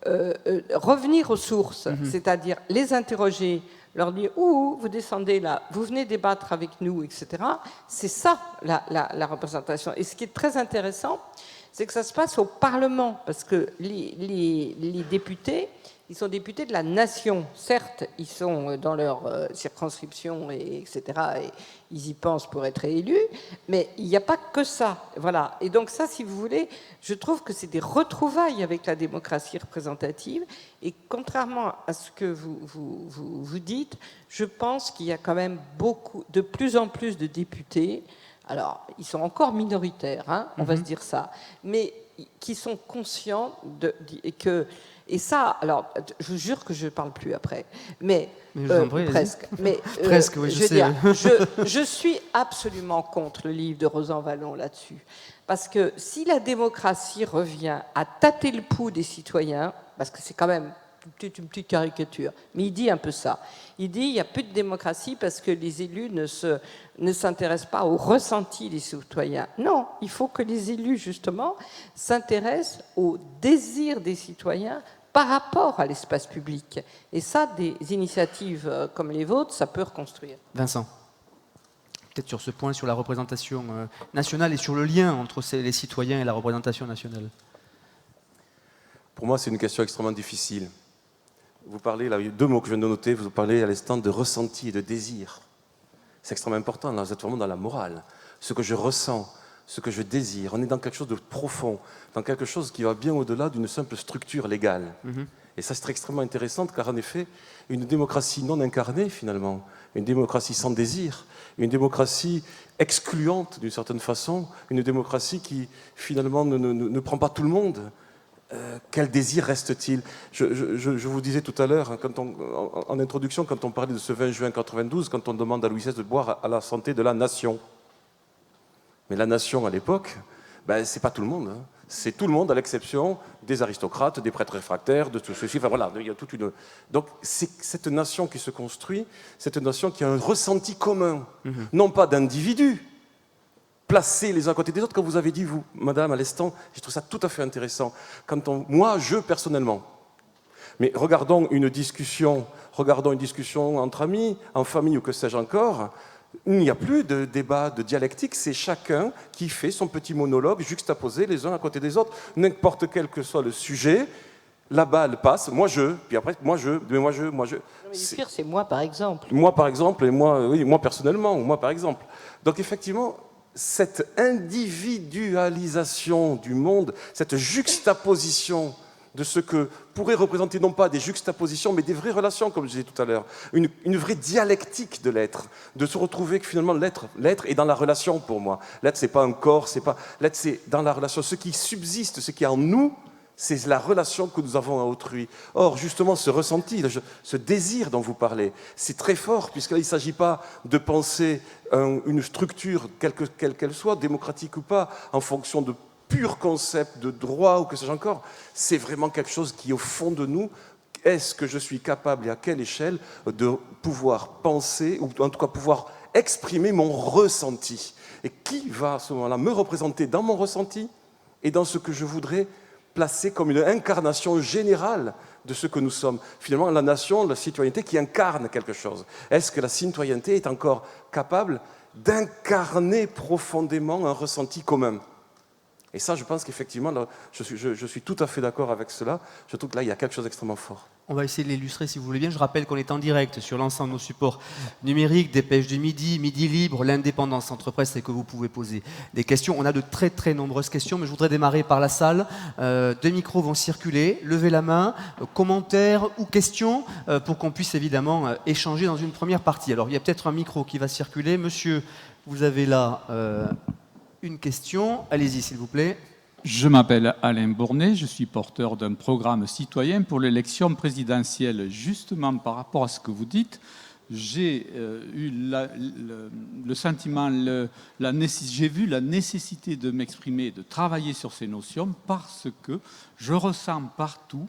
revenir aux sources, c'est-à-dire les interroger, leur dire « vous descendez là, vous venez débattre avec nous, etc. » C'est ça, la représentation. Et ce qui est très intéressant, c'est que ça se passe au Parlement, parce que les députés, ils sont députés de la nation. Certes, ils sont dans leur circonscription, etc., et ils y pensent pour être élus, mais il n'y a pas que ça. Voilà. Et donc ça, si vous voulez, je trouve que c'est des retrouvailles avec la démocratie représentative. Et contrairement à ce que vous dites, je pense qu'il y a quand même de plus en plus de députés. Alors, ils sont encore minoritaires, hein, on va se dire ça, mais qui sont conscients et ça, alors, je vous jure que je ne parle plus après, mais presque. Mais, presque, oui, je sais. Je suis absolument contre le livre de Rosan Vallon là-dessus, parce que si la démocratie revient à tâter le pouls des citoyens, parce que c'est quand même une petite caricature, mais il dit un peu ça. Il dit il n'y a plus de démocratie parce que les élus ne s'intéressent pas au ressenti des citoyens. Non, il faut que les élus, justement, s'intéressent au désir des citoyens par rapport à l'espace public. Et ça, des initiatives comme les vôtres, ça peut reconstruire. Vincent, peut-être sur ce point, sur la représentation nationale et sur le lien entre les citoyens et la représentation nationale. Pour moi, c'est une question extrêmement difficile. Vous parlez, là, il y a deux mots que je viens de noter, vous parlez à l'instant de ressenti et de désir. C'est extrêmement important, là, vous êtes vraiment dans la morale. Ce que je ressens, ce que je désire, on est dans quelque chose de profond, dans quelque chose qui va bien au-delà d'une simple structure légale. Et ça, c'est extrêmement intéressant, car en effet, une démocratie non incarnée, finalement, une démocratie sans désir, une démocratie excluante d'une certaine façon, une démocratie qui, finalement, ne prend pas tout le monde. Quel désir reste-t-il ? Je vous disais tout à l'heure, en introduction, quand on parlait de ce 20 juin 92, quand on demande à Louis XVI de boire à la santé de la nation. Mais la nation, à l'époque, c'est pas tout le monde. Hein. C'est tout le monde, à l'exception des aristocrates, des prêtres réfractaires, de tout ceci. Enfin voilà, il y a toute une... Donc c'est cette nation qui se construit, cette nation qui a un ressenti commun, non pas d'individus, placés les uns à côté des autres, comme vous avez dit, vous, madame, à l'instant, je trouve ça tout à fait intéressant. Moi, personnellement, mais regardons une discussion entre amis, en famille ou que sais-je encore, il n'y a plus de débat, de dialectique, c'est chacun qui fait son petit monologue juxtaposé les uns à côté des autres, n'importe quel que soit le sujet, la balle passe, puis après, moi je. Non, mais le pire, c'est moi, par exemple. Moi, par exemple, et moi personnellement, ou moi, par exemple. Donc, effectivement, cette individualisation du monde, cette juxtaposition de ce que pourrait représenter non pas des juxtapositions, mais des vraies relations, comme je disais tout à l'heure, une vraie dialectique de l'être, de se retrouver que finalement l'être est dans la relation pour moi. L'être, c'est pas un corps, l'être, c'est dans la relation. Ce qui subsiste, ce qui est en nous, c'est la relation que nous avons à autrui. Or, justement, ce ressenti, ce désir dont vous parlez, c'est très fort, puisque là, il ne s'agit pas de penser une structure, quelle qu'elle soit, démocratique ou pas, en fonction de purs concepts de droit ou que sais-je encore. C'est vraiment quelque chose qui est au fond de nous. Est-ce que je suis capable, et à quelle échelle, de pouvoir penser, ou en tout cas pouvoir exprimer mon ressenti ? Et qui va, à ce moment-là, me représenter dans mon ressenti et dans ce que je voudrais placé comme une incarnation générale de ce que nous sommes. Finalement, la nation, la citoyenneté qui incarne quelque chose. Est-ce que la citoyenneté est encore capable d'incarner profondément un ressenti commun ? Et ça, je pense qu'effectivement, là, je suis tout à fait d'accord avec cela. Je trouve que là, il y a quelque chose d'extrêmement fort. On va essayer de l'illustrer si vous voulez bien. Je rappelle qu'on est en direct sur l'ensemble de nos supports numériques, Dépêche du Midi, Midi Libre, l'Indépendance Entrepresse, et que vous pouvez poser des questions. On a de très très nombreuses questions, mais je voudrais démarrer par la salle. 2 micros vont circuler. Levez la main, commentaires ou questions, pour qu'on puisse évidemment échanger dans une première partie. Alors, il y a peut-être un micro qui va circuler. Monsieur, vous avez là une question. Allez-y, s'il vous plaît. Je m'appelle Alain Bournet, je suis porteur d'un programme citoyen pour l'élection présidentielle. Justement, par rapport à ce que vous dites, j'ai eu le sentiment, j'ai vu la nécessité de m'exprimer, de travailler sur ces notions, parce que je ressens partout,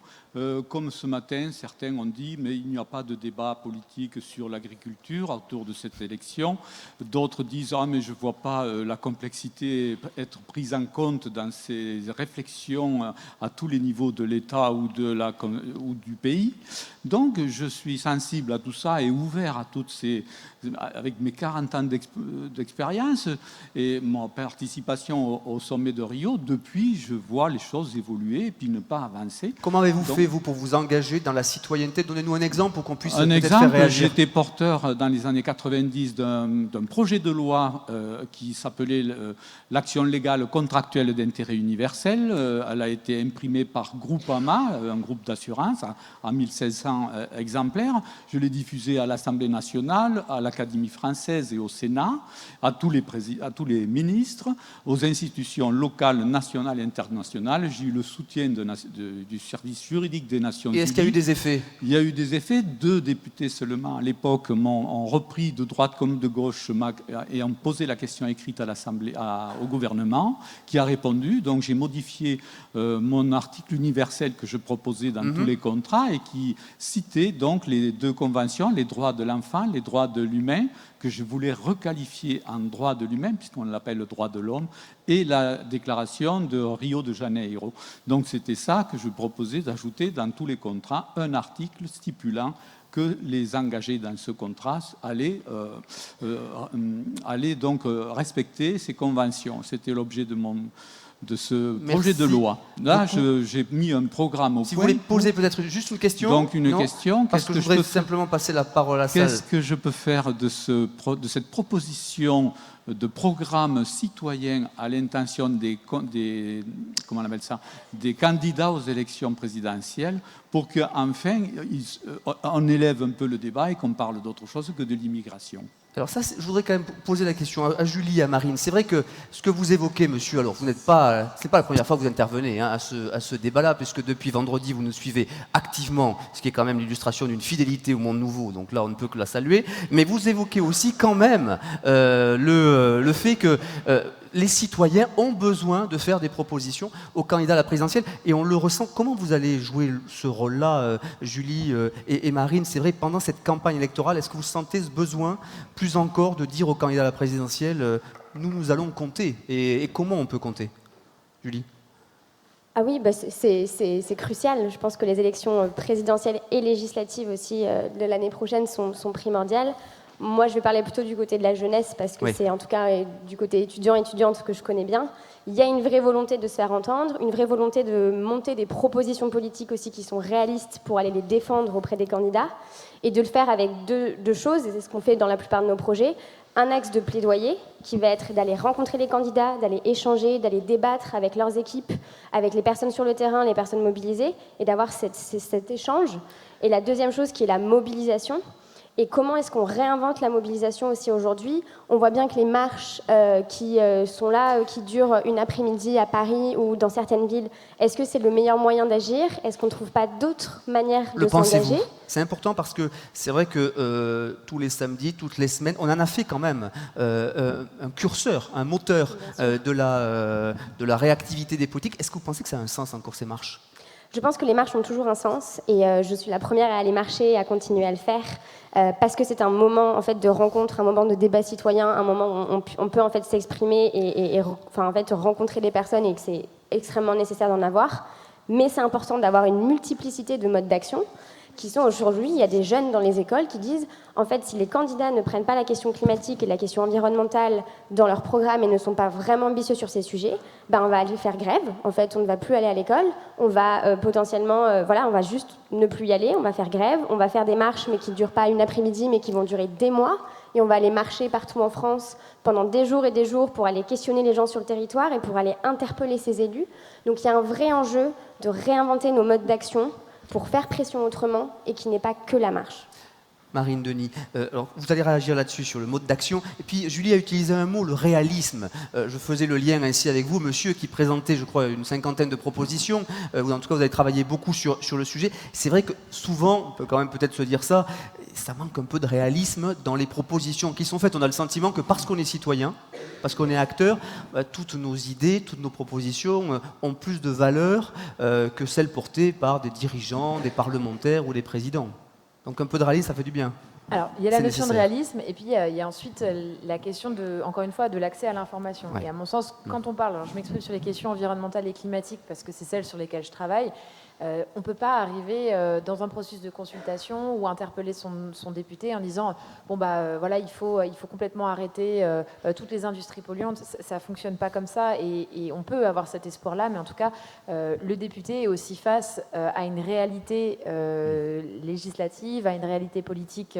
comme ce matin, certains ont dit, mais il n'y a pas de débat politique sur l'agriculture autour de cette élection. D'autres disent, ah, mais je ne vois pas la complexité être prise en compte dans ces réflexions à tous les niveaux de l'État ou du pays. Donc, je suis sensible à tout ça et ouvert réfère à avec mes 40 ans d'expérience et ma participation au sommet de Rio, depuis, je vois les choses évoluer et puis ne pas avancer. Comment avez-vous fait, vous, pour vous engager dans la citoyenneté? Donnez-nous un exemple pour qu'on puisse Un peut-être exemple, faire réagir. j'étais porteur dans les années 90 d'un projet de loi qui s'appelait l'action légale contractuelle d'intérêt universel. Elle a été imprimée par Groupama, un groupe d'assurance, à 1500 exemplaires. Je l'ai diffusée à l'Assemblée nationale, à l'Académie française et au Sénat, à tous les ministres, aux institutions locales, nationales et internationales. J'ai eu le soutien du service juridique des Nations Unies. Et est-ce qu'il y a eu des effets? Il y a eu des effets. 2 députés seulement à l'époque ont repris de droite comme de gauche et ont posé la question écrite à l'Assemblée, au gouvernement, qui a répondu. Donc j'ai modifié mon article universel que je proposais dans tous les contrats et qui citait donc les 2 conventions, les droits de l'enfant, les droits de l'humain, que je voulais requalifier en droit de l'humain, puisqu'on l'appelle le droit de l'homme, et la déclaration de Rio de Janeiro. Donc c'était ça que je proposais d'ajouter dans tous les contrats, un article stipulant que les engagés dans ce contrat allaient donc respecter ces conventions. C'était l'objet de ce projet de loi. Là, j'ai mis un programme au point. Si vous voulez poser peut-être juste une question. Donc une question. Parce que je voudrais simplement passer la parole à la salle. Qu'est-ce que je peux faire de cette proposition de programme citoyen à l'intention comment on appelle ça, des candidats aux élections présidentielles pour qu'enfin on élève un peu le débat et qu'on parle d'autre chose que de l'immigration? Alors ça, je voudrais quand même poser la question à Julie et à Marine. C'est vrai que ce que vous évoquez, monsieur, alors vous n'êtes pas, c'est pas la première fois que vous intervenez à ce débat-là, puisque depuis vendredi, vous nous suivez activement, ce qui est quand même l'illustration d'une fidélité au monde nouveau. Donc là, on ne peut que la saluer. Mais vous évoquez aussi quand même le fait que les citoyens ont besoin de faire des propositions aux candidats à la présidentielle et on le ressent. Comment vous allez jouer ce rôle-là, Julie et Marine? C'est vrai, pendant cette campagne électorale, est-ce que vous sentez ce besoin plus encore de dire aux candidats à la présidentielle nous allons compter et comment on peut compter? Julie? Ah oui, c'est crucial. Je pense que les élections présidentielles et législatives aussi de l'année prochaine sont primordiales. Moi, je vais parler plutôt du côté de la jeunesse, parce que c'est en tout cas du côté étudiante que je connais bien. Il y a une vraie volonté de se faire entendre, une vraie volonté de monter des propositions politiques aussi qui sont réalistes pour aller les défendre auprès des candidats, et de le faire avec deux choses, et c'est ce qu'on fait dans la plupart de nos projets. Un axe de plaidoyer qui va être d'aller rencontrer les candidats, d'aller échanger, d'aller débattre avec leurs équipes, avec les personnes sur le terrain, les personnes mobilisées, et d'avoir cet échange. Et la deuxième chose qui est la mobilisation. Et comment est-ce qu'on réinvente la mobilisation aussi aujourd'hui? On voit bien que les marches qui sont là, qui durent une après-midi à Paris ou dans certaines villes, est-ce que c'est le meilleur moyen d'agir? Est-ce qu'on ne trouve pas d'autres manières de s'engager? C'est important parce que c'est vrai que tous les samedis, toutes les semaines, on en a fait quand même un curseur, un moteur de la réactivité des politiques. Est-ce que vous pensez que ça a un sens encore ces marches? Je pense que les marches ont toujours un sens et je suis la première à aller marcher et à continuer à le faire parce que c'est un moment en fait de rencontre, un moment de débat citoyen, un moment où on peut en fait s'exprimer et en fait rencontrer des personnes et que c'est extrêmement nécessaire d'en avoir. Mais c'est important d'avoir une multiplicité de modes d'action qui sont aujourd'hui, il y a des jeunes dans les écoles qui disent en fait si les candidats ne prennent pas la question climatique et la question environnementale dans leur programme et ne sont pas vraiment ambitieux sur ces sujets, on va aller faire grève, en fait on ne va plus aller à l'école, on va potentiellement, on va juste ne plus y aller, on va faire grève, on va faire des marches mais qui ne durent pas une après-midi mais qui vont durer des mois et on va aller marcher partout en France pendant des jours et des jours pour aller questionner les gens sur le territoire et pour aller interpeller ces élus. Donc il y a un vrai enjeu de réinventer nos modes d'action pour faire pression autrement et qui n'est pas que la marche. Marine Denis, alors vous allez réagir là-dessus sur le mode d'action. Et puis Julie a utilisé un mot, le réalisme. Je faisais le lien ainsi avec vous, monsieur, qui présentait, je crois, une 50aine de propositions. Ou en tout cas, vous avez travaillé beaucoup sur le sujet. C'est vrai que souvent, on peut quand même peut-être se dire ça, ça manque un peu de réalisme dans les propositions qui sont faites. On a le sentiment que parce qu'on est citoyen, parce qu'on est acteur, toutes nos idées, toutes nos propositions ont plus de valeur que celles portées par des dirigeants, des parlementaires ou des présidents. Donc un peu de réalisme, ça fait du bien. Alors, il y a la notion de réalisme, et puis il y a ensuite la question, encore une fois, de l'accès à l'information. Ouais. Et à mon sens, quand on parle, alors je m'exprime sur les questions environnementales et climatiques, parce que c'est celles sur lesquelles je travaille, On ne peut pas arriver dans un processus de consultation ou interpeller son député en disant bon voilà, il faut complètement arrêter toutes les industries polluantes. Ça ne fonctionne pas comme ça, et on peut avoir cet espoir-là, mais en tout cas le député est aussi face à une réalité législative, à une réalité politique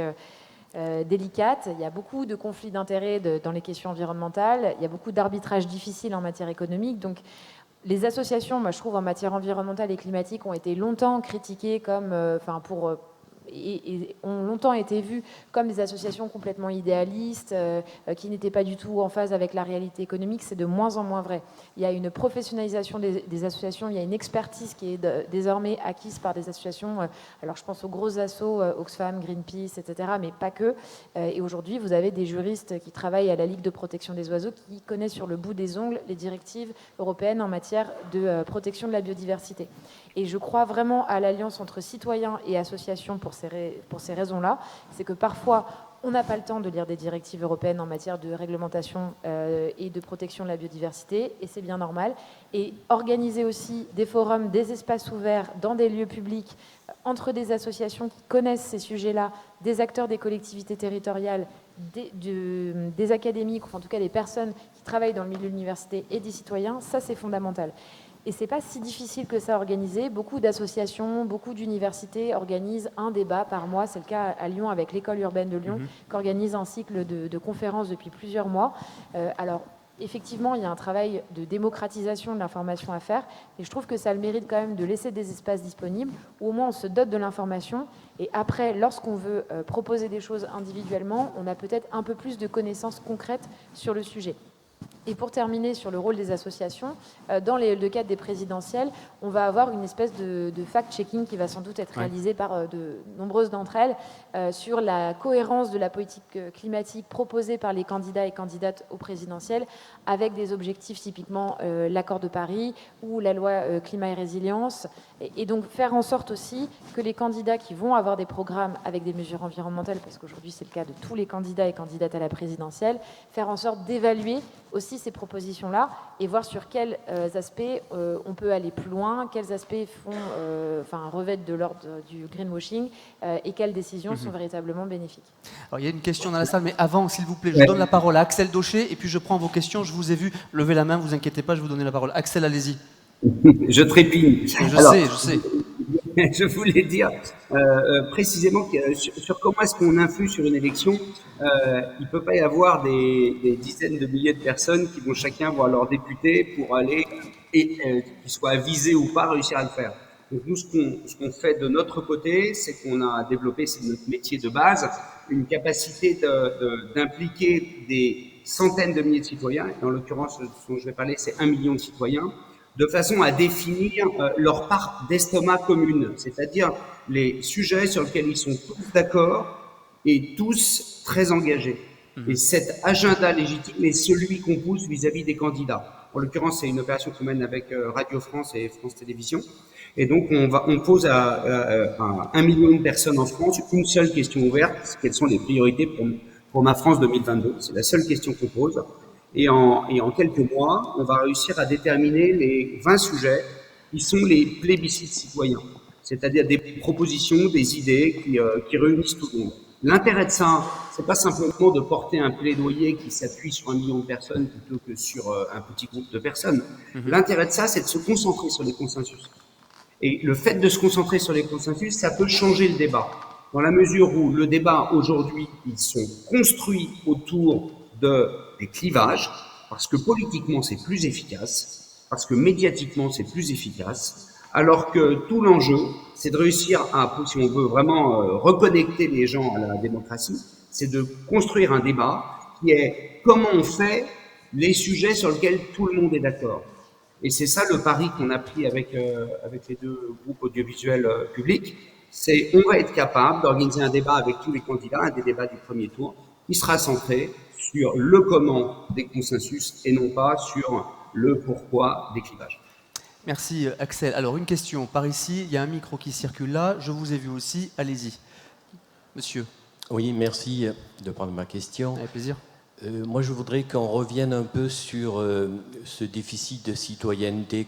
délicate. Il y a beaucoup de conflits d'intérêts dans les questions environnementales, il y a beaucoup d'arbitrages difficiles en matière économique. Donc les associations, moi je trouve, en matière environnementale et climatique, ont été longtemps critiquées comme, et ont longtemps été vues comme des associations complètement idéalistes, qui n'étaient pas du tout en phase avec la réalité économique. C'est de moins en moins vrai. Il y a une professionnalisation des associations, il y a une expertise qui est désormais acquise par des associations, alors je pense aux gros assos, Oxfam, Greenpeace, etc., mais pas que. Et aujourd'hui, vous avez des juristes qui travaillent à la Ligue de protection des oiseaux, qui connaissent sur le bout des ongles les directives européennes en matière de protection de la biodiversité. Et je crois vraiment à l'alliance entre citoyens et associations pour ces raisons-là. C'est que parfois, on n'a pas le temps de lire des directives européennes en matière de réglementation et de protection de la biodiversité, et c'est bien normal. Et organiser aussi des forums, des espaces ouverts dans des lieux publics, entre des associations qui connaissent ces sujets-là, des acteurs des collectivités territoriales, des académiques, enfin en tout cas des personnes qui travaillent dans le milieu de l'université, et des citoyens, ça c'est fondamental. Et c'est pas si difficile que ça à organiser. Beaucoup d'associations, beaucoup d'universités organisent un débat par mois. C'est le cas à Lyon avec l'école urbaine de Lyon, qui organise un cycle de conférences depuis plusieurs mois. Alors, effectivement, il y a un travail de démocratisation de l'information à faire, et je trouve que ça a le mérite quand même de laisser des espaces disponibles où au moins on se dote de l'information, et après, lorsqu'on veut proposer des choses individuellement, on a peut-être un peu plus de connaissances concrètes sur le sujet. Et pour terminer sur le rôle des associations, dans le cadre des présidentielles, on va avoir une espèce de fact-checking qui va sans doute être réalisé par de nombreuses d'entre elles sur la cohérence de la politique climatique proposée par les candidats et candidates aux présidentielles, avec des objectifs typiquement l'accord de Paris ou la loi climat et résilience, et donc faire en sorte aussi que les candidats qui vont avoir des programmes avec des mesures environnementales, parce qu'aujourd'hui c'est le cas de tous les candidats et candidates à la présidentielle, faire en sorte d'évaluer aussi ces propositions-là et voir sur quels aspects on peut aller plus loin, quels aspects revêtent de l'ordre du greenwashing et quelles décisions sont véritablement bénéfiques. Alors, il y a une question dans la salle, mais avant, s'il vous plaît, je donne la parole à Axel Daucher et puis je prends vos questions. Je vous ai vu lever la main, vous inquiétez pas, je vais vous donner la parole. Axel, allez-y. Je trépigne. Je sais. Je voulais dire précisément sur comment est-ce qu'on influe sur une élection. Il ne peut pas y avoir des dizaines de milliers de personnes qui vont chacun voir leur député pour aller, qu'ils soient avisés ou pas, réussir à le faire. Donc nous, ce qu'on fait de notre côté, c'est qu'on a développé, c'est notre métier de base, une capacité d'impliquer des centaines de milliers de citoyens. En l'occurrence, ce dont je vais parler, c'est 1 million de citoyens, de façon à définir leur part d'estomac commune, c'est-à-dire les sujets sur lesquels ils sont tous d'accord et tous très engagés. Et cet agenda légitime est celui qu'on pousse vis-à-vis des candidats. En l'occurrence, c'est une opération qu'on mène avec Radio France et France Télévisions. Et donc, on pose à 1 million de personnes en France une seule question ouverte: quelles sont les priorités pour ma France 2022? C'est la seule question qu'on pose. Et en quelques mois, on va réussir à déterminer les 20 sujets qui sont les plébiscites citoyens, c'est-à-dire des propositions, des idées qui réunissent tout le monde. L'intérêt de ça, c'est pas simplement de porter un plaidoyer qui s'appuie sur 1 million de personnes plutôt que sur un petit groupe de personnes. L'intérêt de ça, c'est de se concentrer sur les consensus. Et le fait de se concentrer sur les consensus, ça peut changer le débat. Dans la mesure où le débat aujourd'hui, ils sont construits autour des clivages, parce que politiquement c'est plus efficace, parce que médiatiquement c'est plus efficace, alors que tout l'enjeu, c'est de réussir à, si on veut vraiment reconnecter les gens à la démocratie, c'est de construire un débat qui est comment on fait les sujets sur lesquels tout le monde est d'accord. Et c'est ça le pari qu'on a pris avec les deux groupes audiovisuels publics, c'est on va être capable d'organiser un débat avec tous les candidats, un des débats du premier tour, qui sera centré sur le comment des consensus et non pas sur le pourquoi des clivages. Merci Axel. Alors une question par ici, il y a un micro qui circule là, je vous ai vu aussi, allez-y. Monsieur. Oui, merci de prendre ma question. Avec plaisir. Moi je voudrais qu'on revienne un peu sur ce déficit de citoyenneté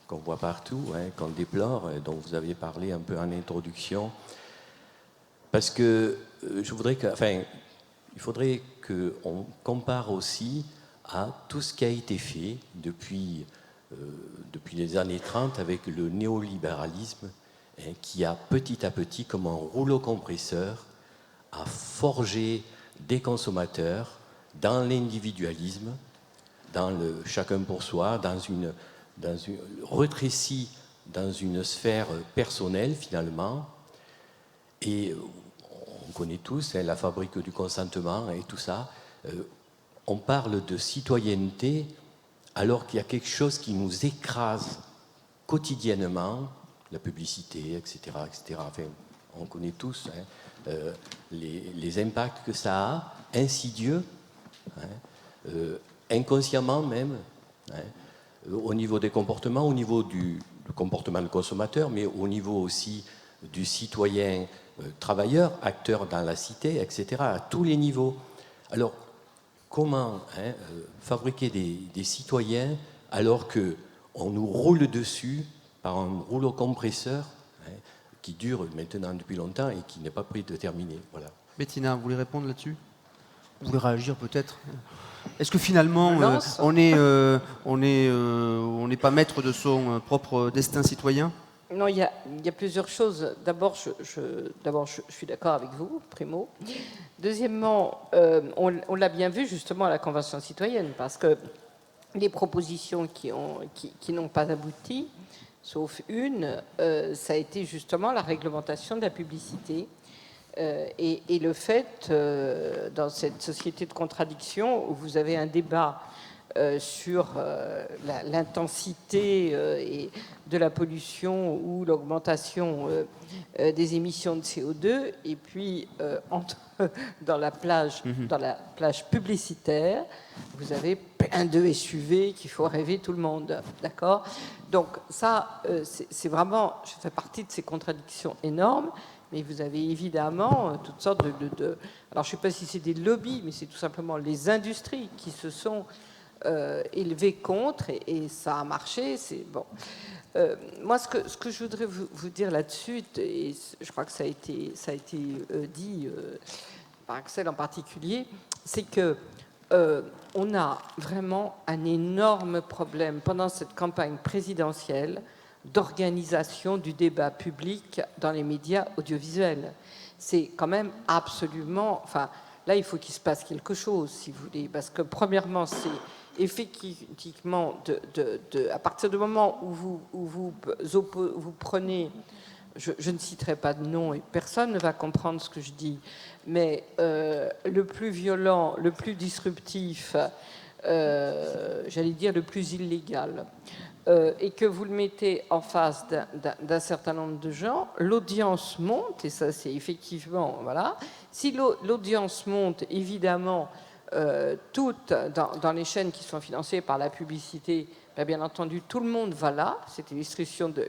qu'on voit partout, hein, qu'on déplore, dont vous avez parlé un peu en introduction. Parce que il faudrait qu'on compare aussi à tout ce qui a été fait depuis les années 30 avec le néolibéralisme, hein, qui a petit à petit, comme un rouleau compresseur, a forgé des consommateurs dans l'individualisme, dans le chacun pour soi, rétréci dans une sphère personnelle finalement. Et on connaît tous, hein, la fabrique du consentement et tout ça. On parle de citoyenneté alors qu'il y a quelque chose qui nous écrase quotidiennement, la publicité, etc. etc. Enfin, on connaît tous, hein, les impacts que ça a, insidieux, hein, inconsciemment même, hein, au niveau des comportements, au niveau du comportement du consommateur, mais au niveau aussi du citoyen travailleur, acteur dans la cité, etc., à tous les niveaux. Alors, comment fabriquer des citoyens alors qu'on nous roule dessus par un rouleau compresseur, hein, qui dure maintenant depuis longtemps et qui n'est pas prêt de terminer. Voilà. Bettina, vous voulez répondre là-dessus? Vous voulez réagir peut-être? Est-ce que finalement, on n'est pas maître de son propre destin citoyen? Non, il y a plusieurs choses. D'abord, je suis d'accord avec vous, primo. Deuxièmement, on l'a bien vu justement à la Convention citoyenne, parce que les propositions qui n'ont pas abouti, sauf une, ça a été justement la réglementation de la publicité. Et le fait, dans cette société de contradiction, où vous avez un débat sur l'intensité de la pollution ou l'augmentation des émissions de CO2, et puis dans la plage publicitaire, vous avez plein de SUV qu'il faut rêver tout le monde, d'accord? Donc ça, c'est vraiment, je fais partie de ces contradictions énormes. Mais vous avez évidemment toutes sortes de alors je ne sais pas si c'est des lobbies, mais c'est tout simplement les industries qui se sont élevées contre, et ça a marché. C'est bon. Moi, ce que je voudrais vous dire là-dessus, et je crois que ça a été dit par Axel en particulier, c'est que on a vraiment un énorme problème pendant cette campagne présidentielle d'organisation du débat public dans les médias audiovisuels. C'est quand même absolument... Enfin, là, il faut qu'il se passe quelque chose, si vous voulez, parce que, premièrement, c'est effectivement, à partir du moment où vous prenez... Je ne citerai pas de nom, et personne ne va comprendre ce que je dis, mais le plus violent, le plus disruptif, j'allais dire le plus illégal, et que vous le mettez en face d'un certain nombre de gens, l'audience monte, et ça c'est effectivement, voilà. Si l'audience monte, évidemment, toutes dans les chaînes qui sont financées par la publicité, bien entendu, tout le monde va là, c'est l'illustration de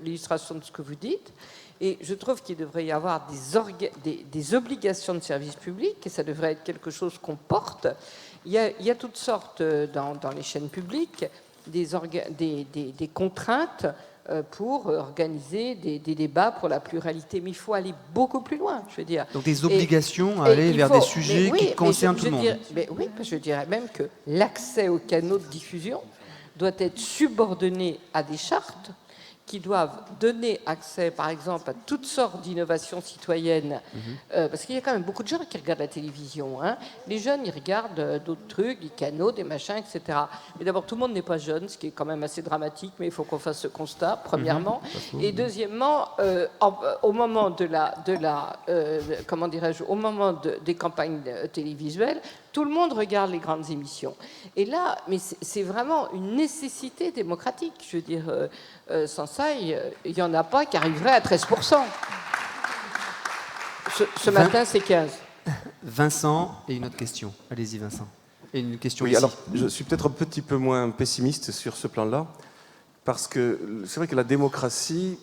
ce que vous dites, et je trouve qu'il devrait y avoir des obligations de service public, et ça devrait être quelque chose qu'on porte. Il y a toutes sortes, dans les chaînes publiques, des contraintes pour organiser des débats pour la pluralité. Mais il faut aller beaucoup plus loin, je veux dire. Donc des obligations à aller vers des sujets qui concernent tout le monde. Oui, je dirais même que l'accès aux canaux de diffusion doit être subordonné à des chartes qui doivent donner accès, par exemple, à toutes sortes d'innovations citoyennes, parce qu'il y a quand même beaucoup de gens qui regardent la télévision. Hein. Les jeunes, ils regardent d'autres trucs, des canaux, des machins, etc. Mais d'abord, tout le monde n'est pas jeune, ce qui est quand même assez dramatique, mais il faut qu'on fasse ce constat, premièrement. Et deuxièmement, au moment au moment des campagnes télévisuelles, tout le monde regarde les grandes émissions. Et là, mais c'est vraiment une nécessité démocratique. Je veux dire, sans ça, il n'y en a pas qui arriveraient à 13%. Ce matin, c'est 15%. Vincent, et une autre question. Allez-y, Vincent. Et une question oui, ici. alors, je suis peut-être un petit peu moins pessimiste sur ce plan-là, parce que c'est vrai que la démocratie,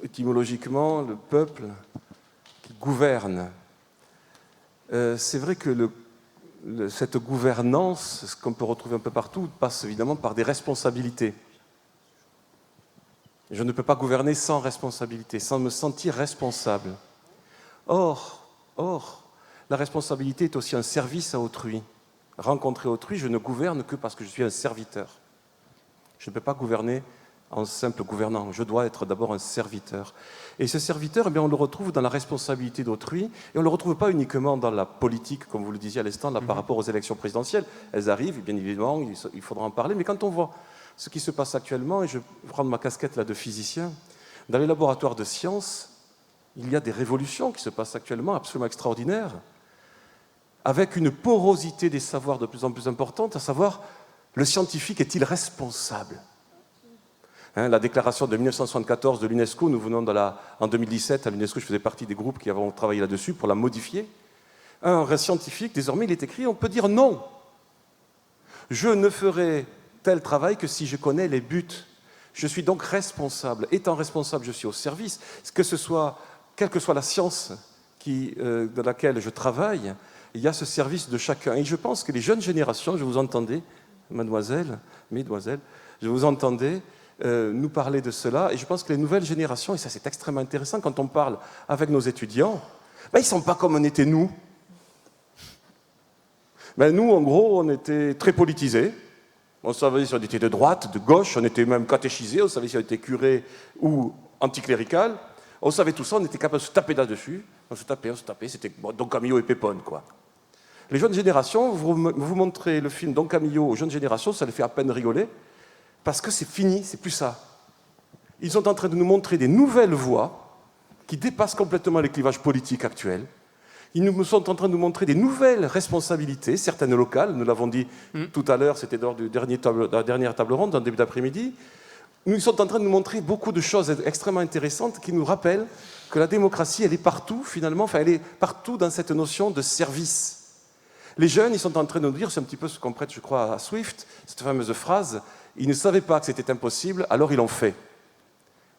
étymologiquement, le peuple qui gouverne, c'est vrai que cette gouvernance, ce qu'on peut retrouver un peu partout, passe évidemment par des responsabilités. Je ne peux pas gouverner sans responsabilité, sans me sentir responsable. Or, la responsabilité est aussi un service à autrui. Rencontrer autrui, je ne gouverne que parce que je suis un serviteur. Je ne peux pas gouverner en simple gouvernant. Je dois être d'abord un serviteur. Et ce serviteur, eh bien, on le retrouve dans la responsabilité d'autrui, et on ne le retrouve pas uniquement dans la politique, comme vous le disiez à l'instant, là, par rapport aux élections présidentielles. Elles arrivent, et bien évidemment, il faudra en parler, mais quand on voit ce qui se passe actuellement, et je vais prendre ma casquette là de physicien, dans les laboratoires de sciences, il y a des révolutions qui se passent actuellement absolument extraordinaires, avec une porosité des savoirs de plus en plus importante, à savoir, le scientifique est-il responsable ? La déclaration de 1974 de l'UNESCO, nous venons en 2017, à l'UNESCO, je faisais partie des groupes qui avons travaillé là-dessus pour la modifier. Un scientifique, désormais, il est écrit, on peut dire non. Je ne ferai tel travail que si je connais les buts. Je suis donc responsable. Étant responsable, je suis au service. Quelle que soit la science de laquelle je travaille, il y a ce service de chacun. Et je pense que les jeunes générations, je vous entendais, mesdemoiselles, je vous entendais nous parler de cela, et je pense que les nouvelles générations, et ça c'est extrêmement intéressant, quand on parle avec nos étudiants, ils ne sont pas comme on était nous. Nous, en gros, on était très politisés. On savait si on était de droite, de gauche, on était même catéchisés, on savait si on était curé ou anticlérical. On savait tout ça, on était capable de se taper là-dessus. On se tapait, c'était Don Camillo et Pépone, quoi. Les jeunes générations, vous montrez le film Don Camillo aux jeunes générations, ça les fait à peine rigoler, parce que c'est fini, c'est plus ça. Ils sont en train de nous montrer des nouvelles voies qui dépassent complètement les clivages politiques actuels. Ils sont en train de nous montrer des nouvelles responsabilités, certaines locales, nous l'avons dit tout à l'heure, c'était lors de la dernière table ronde, en début d'après-midi. Ils sont en train de nous montrer beaucoup de choses extrêmement intéressantes qui nous rappellent que la démocratie, elle est partout, finalement, elle est partout dans cette notion de service. Les jeunes, ils sont en train de nous dire, c'est un petit peu ce qu'on prête, je crois, à Swift, cette fameuse phrase, ils ne savaient pas que c'était impossible, alors ils l'ont fait.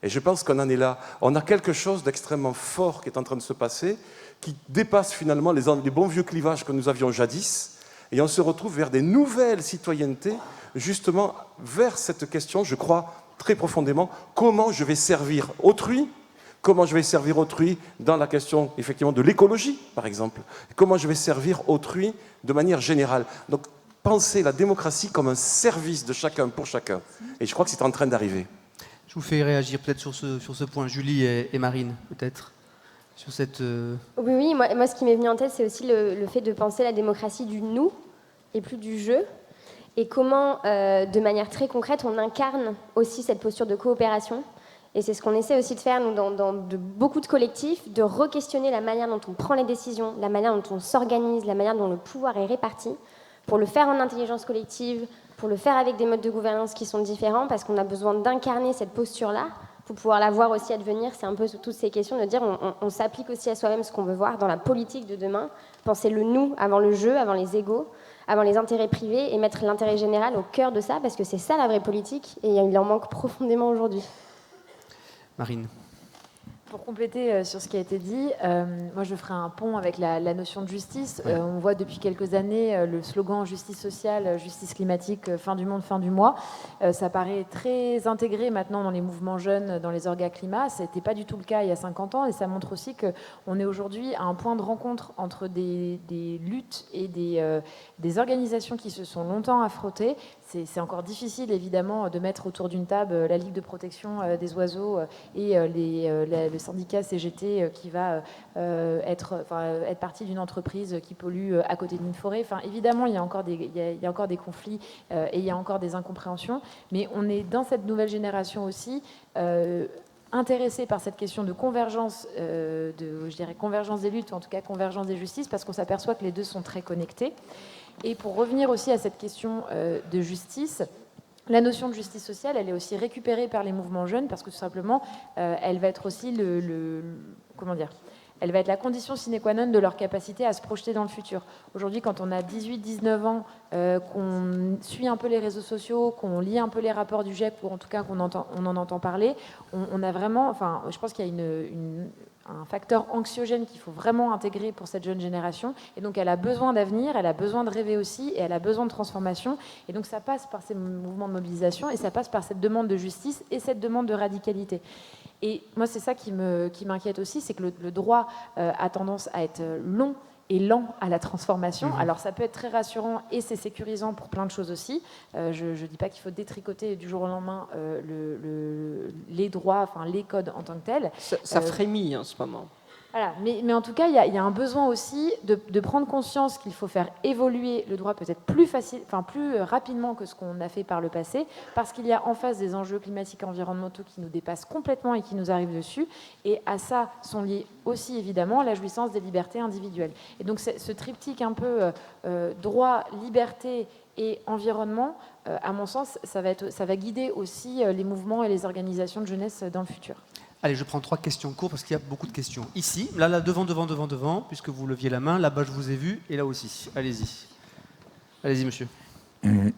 Et je pense qu'on en est là. On a quelque chose d'extrêmement fort qui est en train de se passer, qui dépasse finalement les bons vieux clivages que nous avions jadis, et on se retrouve vers des nouvelles citoyennetés, justement vers cette question, je crois, très profondément, comment je vais servir autrui, comment je vais servir autrui dans la question, effectivement, de l'écologie, par exemple, comment je vais servir autrui de manière générale. Donc, penser la démocratie comme un service de chacun pour chacun. Et je crois que c'est en train d'arriver. Je vous fais réagir peut-être sur ce point, Julie et Marine, peut-être, sur cette... Oui, moi, ce qui m'est venu en tête, c'est aussi le fait de penser la démocratie du nous et plus du je, et comment, de manière très concrète, on incarne aussi cette posture de coopération. Et c'est ce qu'on essaie aussi de faire, nous, dans beaucoup de collectifs, de re-questionner la manière dont on prend les décisions, la manière dont on s'organise, la manière dont le pouvoir est réparti, pour le faire en intelligence collective, pour le faire avec des modes de gouvernance qui sont différents, parce qu'on a besoin d'incarner cette posture-là, pour pouvoir la voir aussi advenir. C'est un peu toutes ces questions de dire on s'applique aussi à soi-même ce qu'on veut voir dans la politique de demain, penser le nous avant le jeu, avant les égos, avant les intérêts privés, et mettre l'intérêt général au cœur de ça, parce que c'est ça la vraie politique, et il en manque profondément aujourd'hui. Marine. Pour compléter sur ce qui a été dit, moi je ferai un pont avec la notion de justice. On voit depuis quelques années le slogan justice sociale, justice climatique, fin du monde, fin du mois. Ça paraît très intégré maintenant dans les mouvements jeunes, dans les orgas climat. Ça n'était pas du tout le cas il y a 50 ans, et ça montre aussi qu'on est aujourd'hui à un point de rencontre entre des luttes et des organisations qui se sont longtemps affrontées. C'est encore difficile, évidemment, de mettre autour d'une table la Ligue de protection des oiseaux et le syndicat CGT qui va être partie d'une entreprise qui pollue à côté d'une forêt. Enfin, évidemment, il y a encore des conflits et il y a encore des incompréhensions, mais on est dans cette nouvelle génération aussi intéressé par cette question de convergence, convergence des luttes, ou en tout cas convergence des justices, parce qu'on s'aperçoit que les deux sont très connectés. Et pour revenir aussi à cette question de justice, la notion de justice sociale, elle est aussi récupérée par les mouvements jeunes, parce que tout simplement, elle va être aussi elle va être la condition sine qua non de leur capacité à se projeter dans le futur. Aujourd'hui, quand on a 18-19 ans, qu'on suit un peu les réseaux sociaux, qu'on lit un peu les rapports du GIEC, ou en tout cas on en entend parler, on a vraiment, enfin, je pense qu'il y a un facteur anxiogène qu'il faut vraiment intégrer pour cette jeune génération. Et donc, elle a besoin d'avenir, elle a besoin de rêver aussi, et elle a besoin de transformation. Et donc, ça passe par ces mouvements de mobilisation, et ça passe par cette demande de justice et cette demande de radicalité. Et moi, c'est ça qui m'inquiète aussi, c'est que le droit a tendance à être long et lent à la transformation. Alors ça peut être très rassurant et c'est sécurisant pour plein de choses aussi. Je ne dis pas qu'il faut détricoter du jour au lendemain les droits, enfin les codes en tant que tels. Ça frémit en ce moment. Voilà, mais en tout cas, il y a un besoin aussi de prendre conscience qu'il faut faire évoluer le droit peut-être plus rapidement que ce qu'on a fait par le passé, parce qu'il y a en face des enjeux climatiques et environnementaux qui nous dépassent complètement et qui nous arrivent dessus. Et à ça sont liés aussi évidemment la jouissance des libertés individuelles. Et donc ce triptyque un peu droit, liberté et environnement, à mon sens, ça va guider aussi les mouvements et les organisations de jeunesse dans le futur. Allez, je prends 3 questions courtes parce qu'il y a beaucoup de questions. Ici, là, devant, puisque vous leviez la main. Là-bas, je vous ai vu. Et là aussi. Allez-y. Allez-y, monsieur.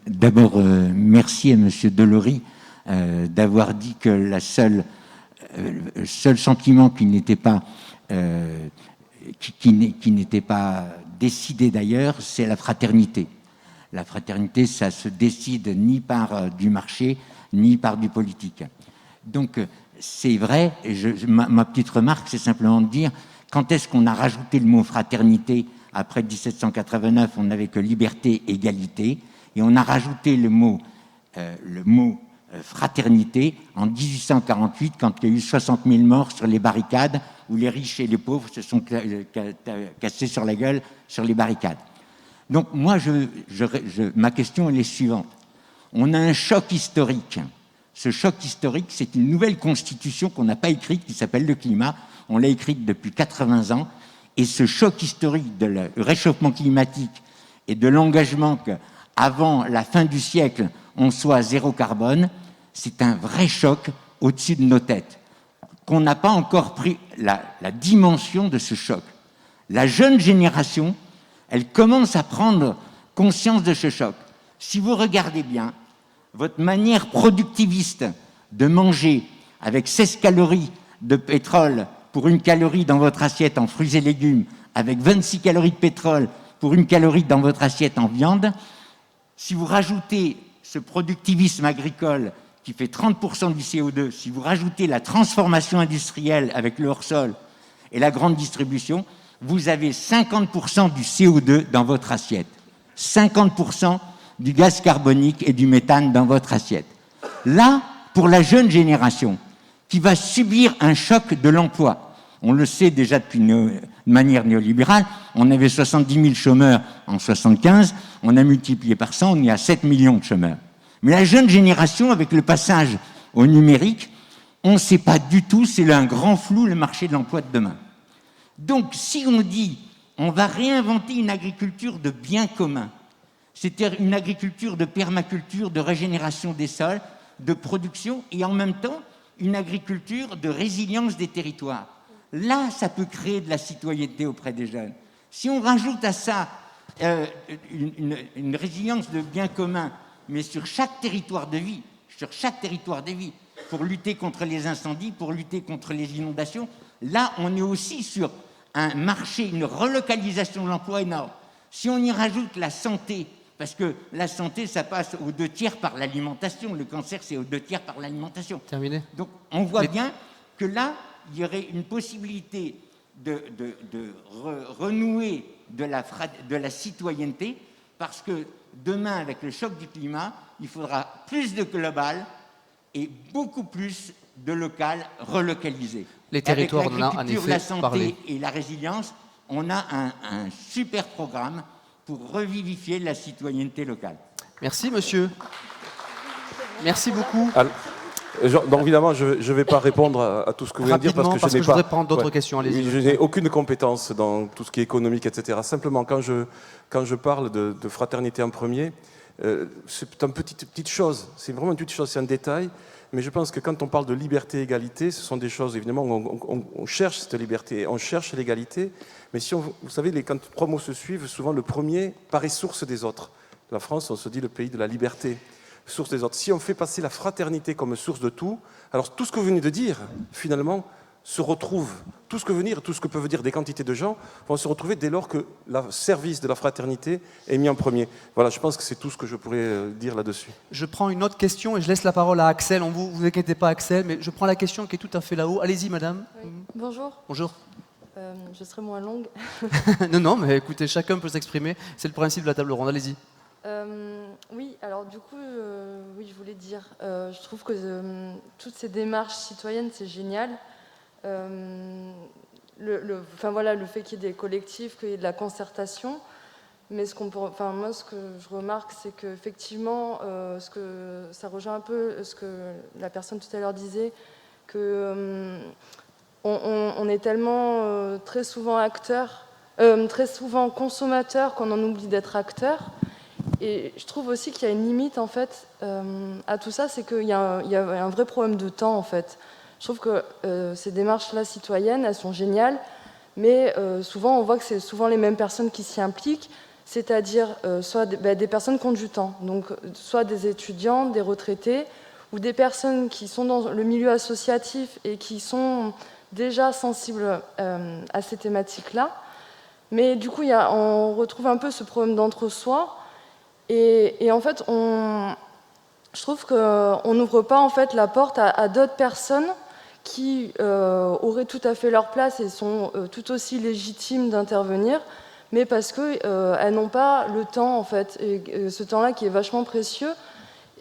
D'abord, merci à monsieur Delory d'avoir dit que le seul sentiment qui n'était pas décidé d'ailleurs, c'est la fraternité. La fraternité, ça se décide ni par du marché, ni par du politique. Donc, c'est vrai, ma petite remarque, c'est simplement de dire, quand est-ce qu'on a rajouté le mot fraternité? Après 1789, on n'avait que liberté, égalité, et on a rajouté le mot fraternité en 1848, quand il y a eu 60 000 morts sur les barricades, où les riches et les pauvres se sont cassés sur la gueule sur les barricades. Donc moi, ma question elle est suivante. On a un choc historique. Ce choc historique, c'est une nouvelle constitution qu'on n'a pas écrite, qui s'appelle le climat. On l'a écrite depuis 80 ans. Et ce choc historique de le réchauffement climatique et de l'engagement qu'avant la fin du siècle, on soit à zéro carbone, c'est un vrai choc au-dessus de nos têtes, qu'on n'a pas encore pris la dimension de ce choc. La jeune génération, elle commence à prendre conscience de ce choc. Si vous regardez bien, votre manière productiviste de manger avec 16 calories de pétrole pour 1 calorie dans votre assiette en fruits et légumes, avec 26 calories de pétrole pour 1 calorie dans votre assiette en viande, si vous rajoutez ce productivisme agricole qui fait 30% du CO2, si vous rajoutez la transformation industrielle avec le hors-sol et la grande distribution, vous avez 50% du CO2 dans votre assiette. 50% du gaz carbonique et du méthane dans votre assiette. Là, pour la jeune génération, qui va subir un choc de l'emploi, on le sait déjà depuis une manière néolibérale, on avait 70 000 chômeurs en 1975, on a multiplié par 100, on est à 7 millions de chômeurs. Mais la jeune génération, avec le passage au numérique, on ne sait pas du tout, c'est un grand flou, le marché de l'emploi de demain. Donc, si on dit, on va réinventer une agriculture de bien commun, c'est-à-dire une agriculture de permaculture, de régénération des sols, de production, et en même temps, une agriculture de résilience des territoires. Là, ça peut créer de la citoyenneté auprès des jeunes. Si on rajoute à ça une résilience de bien commun, mais sur chaque territoire de vie, pour lutter contre les incendies, pour lutter contre les inondations, là, on est aussi sur un marché, une relocalisation de l'emploi énorme. Si on y rajoute la santé, parce que la santé, ça passe aux 2/3 par l'alimentation. Le cancer, c'est aux 2/3 par l'alimentation. Terminé. Donc, on voit bien que là, il y aurait une possibilité de renouer de la citoyenneté, parce que demain, avec le choc du climat, il faudra plus de global et beaucoup plus de local relocalisé. Les territoires, avec l'agriculture, la santé et la résilience, on a un super programme pour revivifier la citoyenneté locale. Merci, monsieur. Merci beaucoup. Alors, donc évidemment, je ne vais pas répondre à tout ce que vous venez de dire, parce que je voudrais prendre d'autres questions. Allez-y. Je n'ai aucune compétence dans tout ce qui est économique, etc. Simplement, quand je parle de fraternité en premier, C'est une petite chose, c'est vraiment une petite chose, c'est un détail, mais je pense que quand on parle de liberté et égalité, ce sont des choses, évidemment, on cherche cette liberté, on cherche l'égalité, mais si vous savez, quand trois mots se suivent, souvent le premier paraît source des autres. La France, on se dit le pays de la liberté, source des autres. Si on fait passer la fraternité comme source de tout, alors tout ce que vous venez de dire, finalement, se retrouve. Tout ce que peuvent dire des quantités de gens vont se retrouver dès lors que le service de la fraternité est mis en premier. Voilà, je pense que c'est tout ce que je pourrais dire là-dessus. Je prends une autre question et je laisse la parole à Axel. Vous inquiétez pas, Axel, mais je prends la question qui est tout à fait là-haut. Allez-y, madame. Oui. Bonjour. Bonjour. Je serai moins longue. Non, mais écoutez, chacun peut s'exprimer. C'est le principe de la table ronde. Allez-y. Oui, alors du coup, oui, je voulais dire, je trouve que toutes ces démarches citoyennes, c'est génial. Le fait qu'il y ait des collectifs, qu'il y ait de la concertation, mais moi, ce que je remarque, c'est qu'effectivement, ça rejoint un peu ce que la personne tout à l'heure disait, que on est tellement très souvent acteurs, très souvent consommateurs, qu'on en oublie d'être acteurs. Et je trouve aussi qu'il y a une limite en fait à tout ça, c'est qu'il y a un vrai problème de temps en fait. Je trouve que ces démarches-là citoyennes, elles sont géniales, mais souvent on voit que c'est souvent les mêmes personnes qui s'y impliquent, c'est-à-dire soit des personnes qui ont du temps, donc soit des étudiants, des retraités, ou des personnes qui sont dans le milieu associatif et qui sont déjà sensibles à ces thématiques-là. Mais du coup, on retrouve un peu ce problème d'entre-soi. Et en fait, je trouve qu'on n'ouvre pas en fait, la porte à d'autres personnes qui auraient tout à fait leur place et sont tout aussi légitimes d'intervenir, mais parce qu'elles n'ont pas le temps, en fait, et ce temps-là qui est vachement précieux.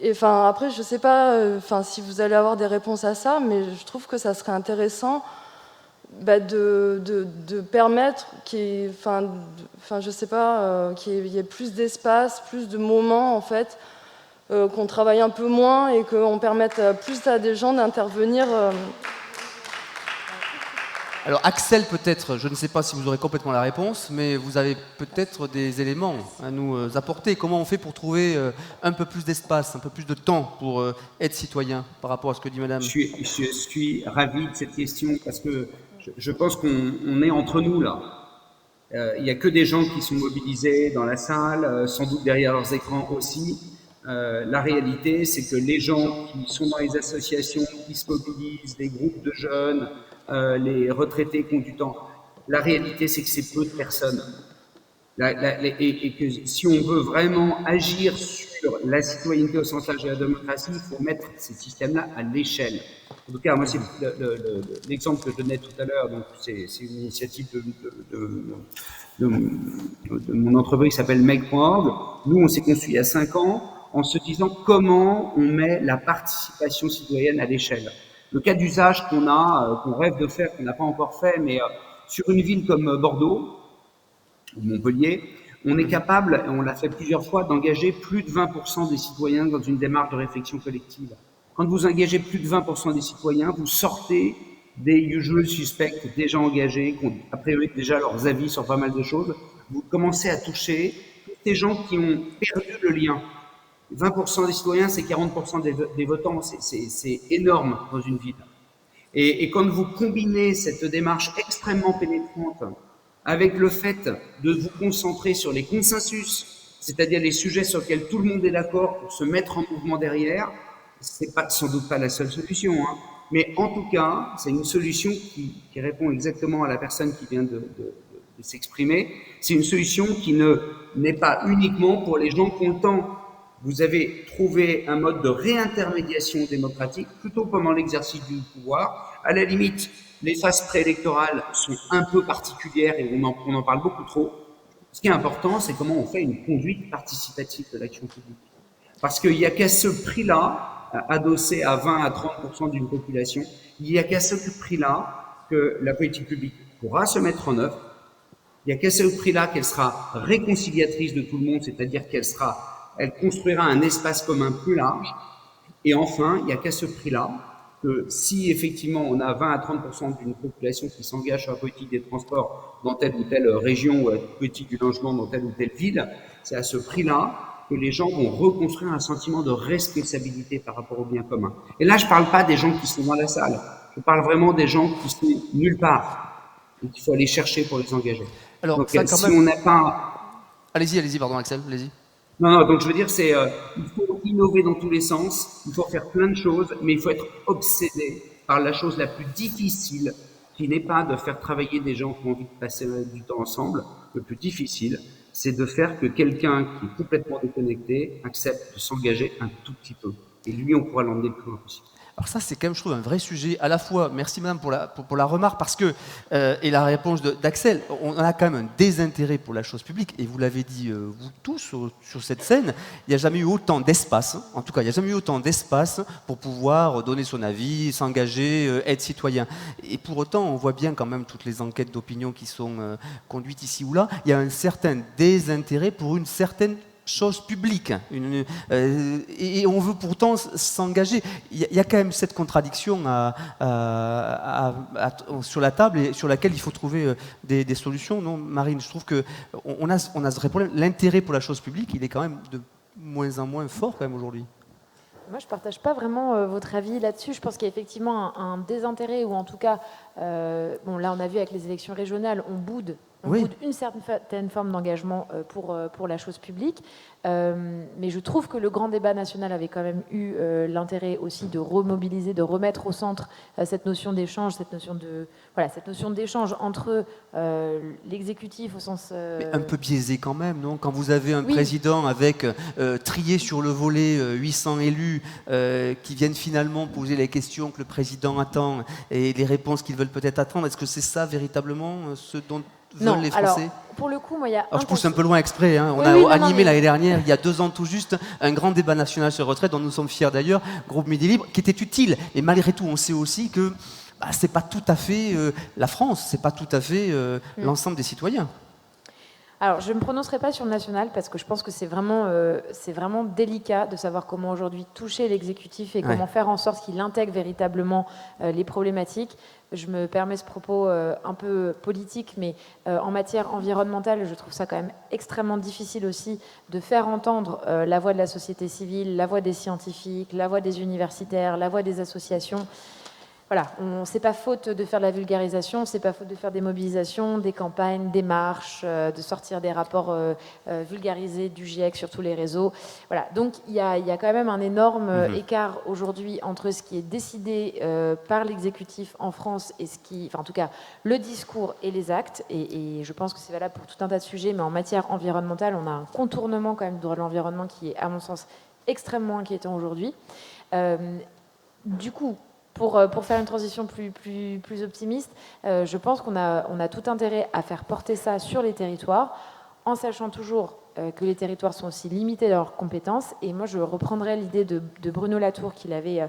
Et après, je ne sais pas si vous allez avoir des réponses à ça, mais je trouve que ça serait intéressant de permettre qu'il y ait plus d'espace, plus de moments en fait, qu'on travaille un peu moins et qu'on permette plus à des gens d'intervenir. Alors Axel, peut-être, je ne sais pas si vous aurez complètement la réponse, mais vous avez peut-être des éléments à nous apporter. Comment on fait pour trouver un peu plus d'espace, un peu plus de temps pour être citoyen par rapport à ce que dit madame? Je suis ravi de cette question parce que je pense qu'on est entre nous là. Il n'y a que des gens qui sont mobilisés dans la salle, sans doute derrière leurs écrans aussi. La réalité, c'est que les gens qui sont dans les associations, qui se mobilisent, les groupes de jeunes, les retraités qui ont du temps, la réalité, c'est que c'est peu de personnes. Et que si on veut vraiment agir sur la citoyenneté au sens large de la démocratie, il faut mettre ces systèmes-là à l'échelle. En tout cas, moi, c'est l'exemple que je donnais tout à l'heure. Donc, c'est une initiative de mon entreprise qui s'appelle Make.org. Nous, on s'est construit il y a 5 ans en se disant comment on met la participation citoyenne à l'échelle. Le cas d'usage qu'on rêve de faire, qu'on n'a pas encore fait, mais sur une ville comme Bordeaux ou Montpellier, on est capable, et on l'a fait plusieurs fois, d'engager plus de 20% des citoyens dans une démarche de réflexion collective. Quand vous engagez plus de 20% des citoyens, vous sortez des usual suspects déjà engagés, qui ont a priori déjà leurs avis sur pas mal de choses. Vous commencez à toucher tous ces gens qui ont perdu le lien. 20% des citoyens, c'est 40% des votants, c'est énorme dans une ville. Et quand vous combinez cette démarche extrêmement pénétrante avec le fait de vous concentrer sur les consensus, c'est-à-dire les sujets sur lesquels tout le monde est d'accord pour se mettre en mouvement derrière, c'est sans doute pas la seule solution, hein. Mais en tout cas, c'est une solution qui répond exactement à la personne qui vient de s'exprimer. C'est une solution qui n'est pas uniquement pour les gens qui ont le temps. Vous avez trouvé un mode de réintermédiation démocratique plutôt pendant l'exercice du pouvoir. À la limite, les phases préélectorales sont un peu particulières et on en parle beaucoup trop. Ce qui est important, c'est comment on fait une conduite participative de l'action publique. Parce qu'il n'y a qu'à ce prix-là, adossé à 20 à 30% d'une population, il n'y a qu'à ce prix-là que la politique publique pourra se mettre en œuvre. Il n'y a qu'à ce prix-là qu'elle sera réconciliatrice de tout le monde, c'est-à-dire elle construira un espace commun plus large. Et enfin, il n'y a qu'à ce prix-là que si effectivement on a 20 à 30% d'une population qui s'engage sur la politique des transports dans telle ou telle région ou la politique du logement dans telle ou telle ville, c'est à ce prix-là que les gens vont reconstruire un sentiment de responsabilité par rapport au bien commun. Et là, je ne parle pas des gens qui sont dans la salle. Je parle vraiment des gens qui sont nulle part et qu'il faut aller chercher pour les engager. Alors, donc, ça, quand si même... on n'a pas... Allez-y, pardon, Axel, allez-y. Non, donc je veux dire, il faut innover dans tous les sens, il faut faire plein de choses, mais il faut être obsédé par la chose la plus difficile, qui n'est pas de faire travailler des gens qui ont envie de passer du temps ensemble. Le plus difficile, c'est de faire que quelqu'un qui est complètement déconnecté accepte de s'engager un tout petit peu. Et lui, on pourra l'emmener le plus loin possible. Alors ça, c'est quand même, je trouve, un vrai sujet. À la fois, merci madame pour la remarque, parce que, et la réponse d'Axel, on a quand même un désintérêt pour la chose publique, et vous l'avez dit, vous tous, sur cette scène, il n'y a jamais eu autant d'espace, en tout cas, il n'y a jamais eu autant d'espace pour pouvoir donner son avis, s'engager, être citoyen. Et pour autant, on voit bien quand même toutes les enquêtes d'opinion qui sont conduites ici ou là, il y a un certain désintérêt pour une certaine chose publique, et on veut pourtant s'engager. Il y a quand même cette contradiction sur la table et sur laquelle il faut trouver des solutions. Non, Marine, je trouve qu'on a ce vrai problème. L'intérêt pour la chose publique, il est quand même de moins en moins fort quand même aujourd'hui. Moi, je ne partage pas vraiment votre avis là-dessus. Je pense qu'il y a effectivement un désintérêt, ou en tout cas, bon, là on a vu avec les élections régionales, on boude une certaine forme d'engagement pour la chose publique. Mais je trouve que le grand débat national avait quand même eu l'intérêt aussi de remobiliser, de remettre au centre cette notion d'échange, cette notion d'échange entre l'exécutif au sens... Mais un peu biaisé quand même, non? Quand vous avez un président avec trié sur le volet 800 élus qui viennent finalement poser les questions que le président attend et les réponses qu'ils veulent peut-être attendre, est-ce que c'est ça véritablement ce dont veulent les Français? Alors, pour le coup, moi, il y a... Alors, je pousse un peu loin exprès. Hein. On a animé l'année dernière, il y a 2 ans tout juste, un grand débat national sur retraite, dont nous sommes fiers d'ailleurs, groupe Midi Libre, qui était utile. Et malgré tout, on sait aussi que c'est pas tout à fait la France, c'est pas tout à fait l'ensemble des citoyens. Alors, je ne me prononcerai pas sur le national parce que je pense que c'est vraiment délicat de savoir comment aujourd'hui toucher l'exécutif et comment faire en sorte qu'il intègre véritablement les problématiques. Je me permets ce propos un peu politique, mais en matière environnementale, je trouve ça quand même extrêmement difficile aussi de faire entendre la voix de la société civile, la voix des scientifiques, la voix des universitaires, la voix des associations. Voilà, c'est pas faute de faire de la vulgarisation, c'est pas faute de faire des mobilisations, des campagnes, des marches, de sortir des rapports vulgarisés du GIEC sur tous les réseaux. Voilà, donc il y a quand même un énorme écart aujourd'hui entre ce qui est décidé par l'exécutif en France et en tout cas, le discours et les actes. Et je pense que c'est valable pour tout un tas de sujets, mais en matière environnementale, on a un contournement quand même du droit de l'environnement qui est, à mon sens, extrêmement inquiétant aujourd'hui. Du coup, pour faire une transition plus optimiste, je pense qu'on a tout intérêt à faire porter ça sur les territoires, en sachant toujours que les territoires sont aussi limités dans leurs compétences. Et moi, je reprendrai l'idée de Bruno Latour qu'il avait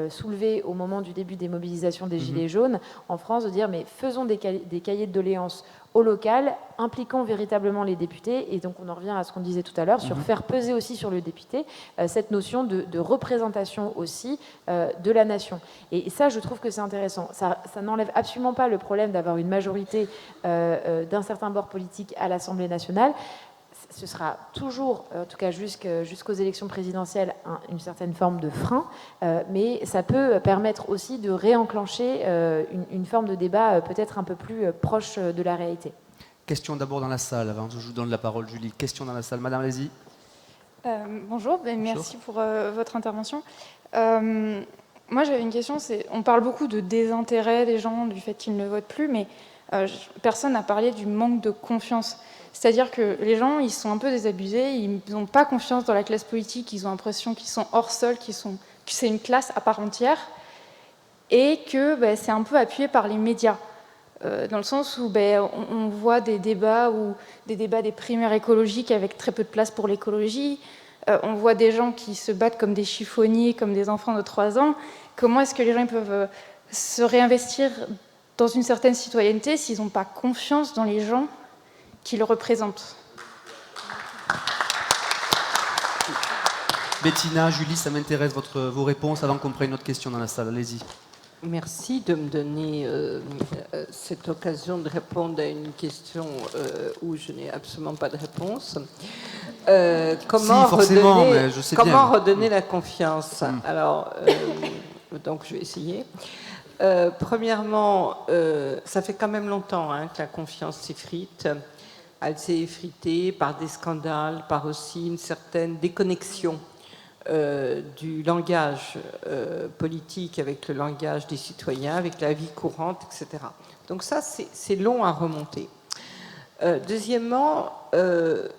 soulevée au moment du début des mobilisations des Gilets jaunes en France, de dire mais faisons des cahiers de doléances au local, impliquant véritablement les députés. Et donc on en revient à ce qu'on disait tout à l'heure sur faire peser aussi sur le député cette notion de représentation aussi de la nation. Et ça, je trouve que c'est intéressant. Ça n'enlève absolument pas le problème d'avoir une majorité d'un certain bord politique à l'Assemblée nationale. Ce sera toujours, en tout cas jusqu'aux élections présidentielles, une certaine forme de frein, mais ça peut permettre aussi de réenclencher une forme de débat peut-être un peu plus proche de la réalité. Question d'abord dans la salle, avant que je vous donne la parole, Julie. Question dans la salle, Madame, allez-y. Bonjour, merci pour votre intervention. Moi, j'avais une question, on parle beaucoup de désintérêt des gens, du fait qu'ils ne votent plus, mais personne n'a parlé du manque de confiance. C'est-à-dire que les gens, ils sont un peu désabusés, ils n'ont pas confiance dans la classe politique, ils ont l'impression qu'ils sont hors sol, que c'est une classe à part entière, et que c'est un peu appuyé par les médias, dans le sens où on voit des débats des primaires écologiques avec très peu de place pour l'écologie, on voit des gens qui se battent comme des chiffonniers, comme des enfants de 3 ans. Comment est-ce que les gens peuvent se réinvestir dans une certaine citoyenneté s'ils n'ont pas confiance dans les gens qui le représentent? Bettina, Julie, ça m'intéresse vos réponses avant qu'on prenne une autre question dans la salle. Allez-y. Merci de me donner cette occasion de répondre à une question où je n'ai absolument pas de réponse. Comment redonner la confiance? Alors, donc je vais essayer. Premièrement, ça fait quand même longtemps que la confiance s'effrite. Elle s'est effritée par des scandales, par aussi une certaine déconnexion du langage politique avec le langage des citoyens, avec la vie courante, etc. Donc ça, c'est long à remonter. Deuxièmement, je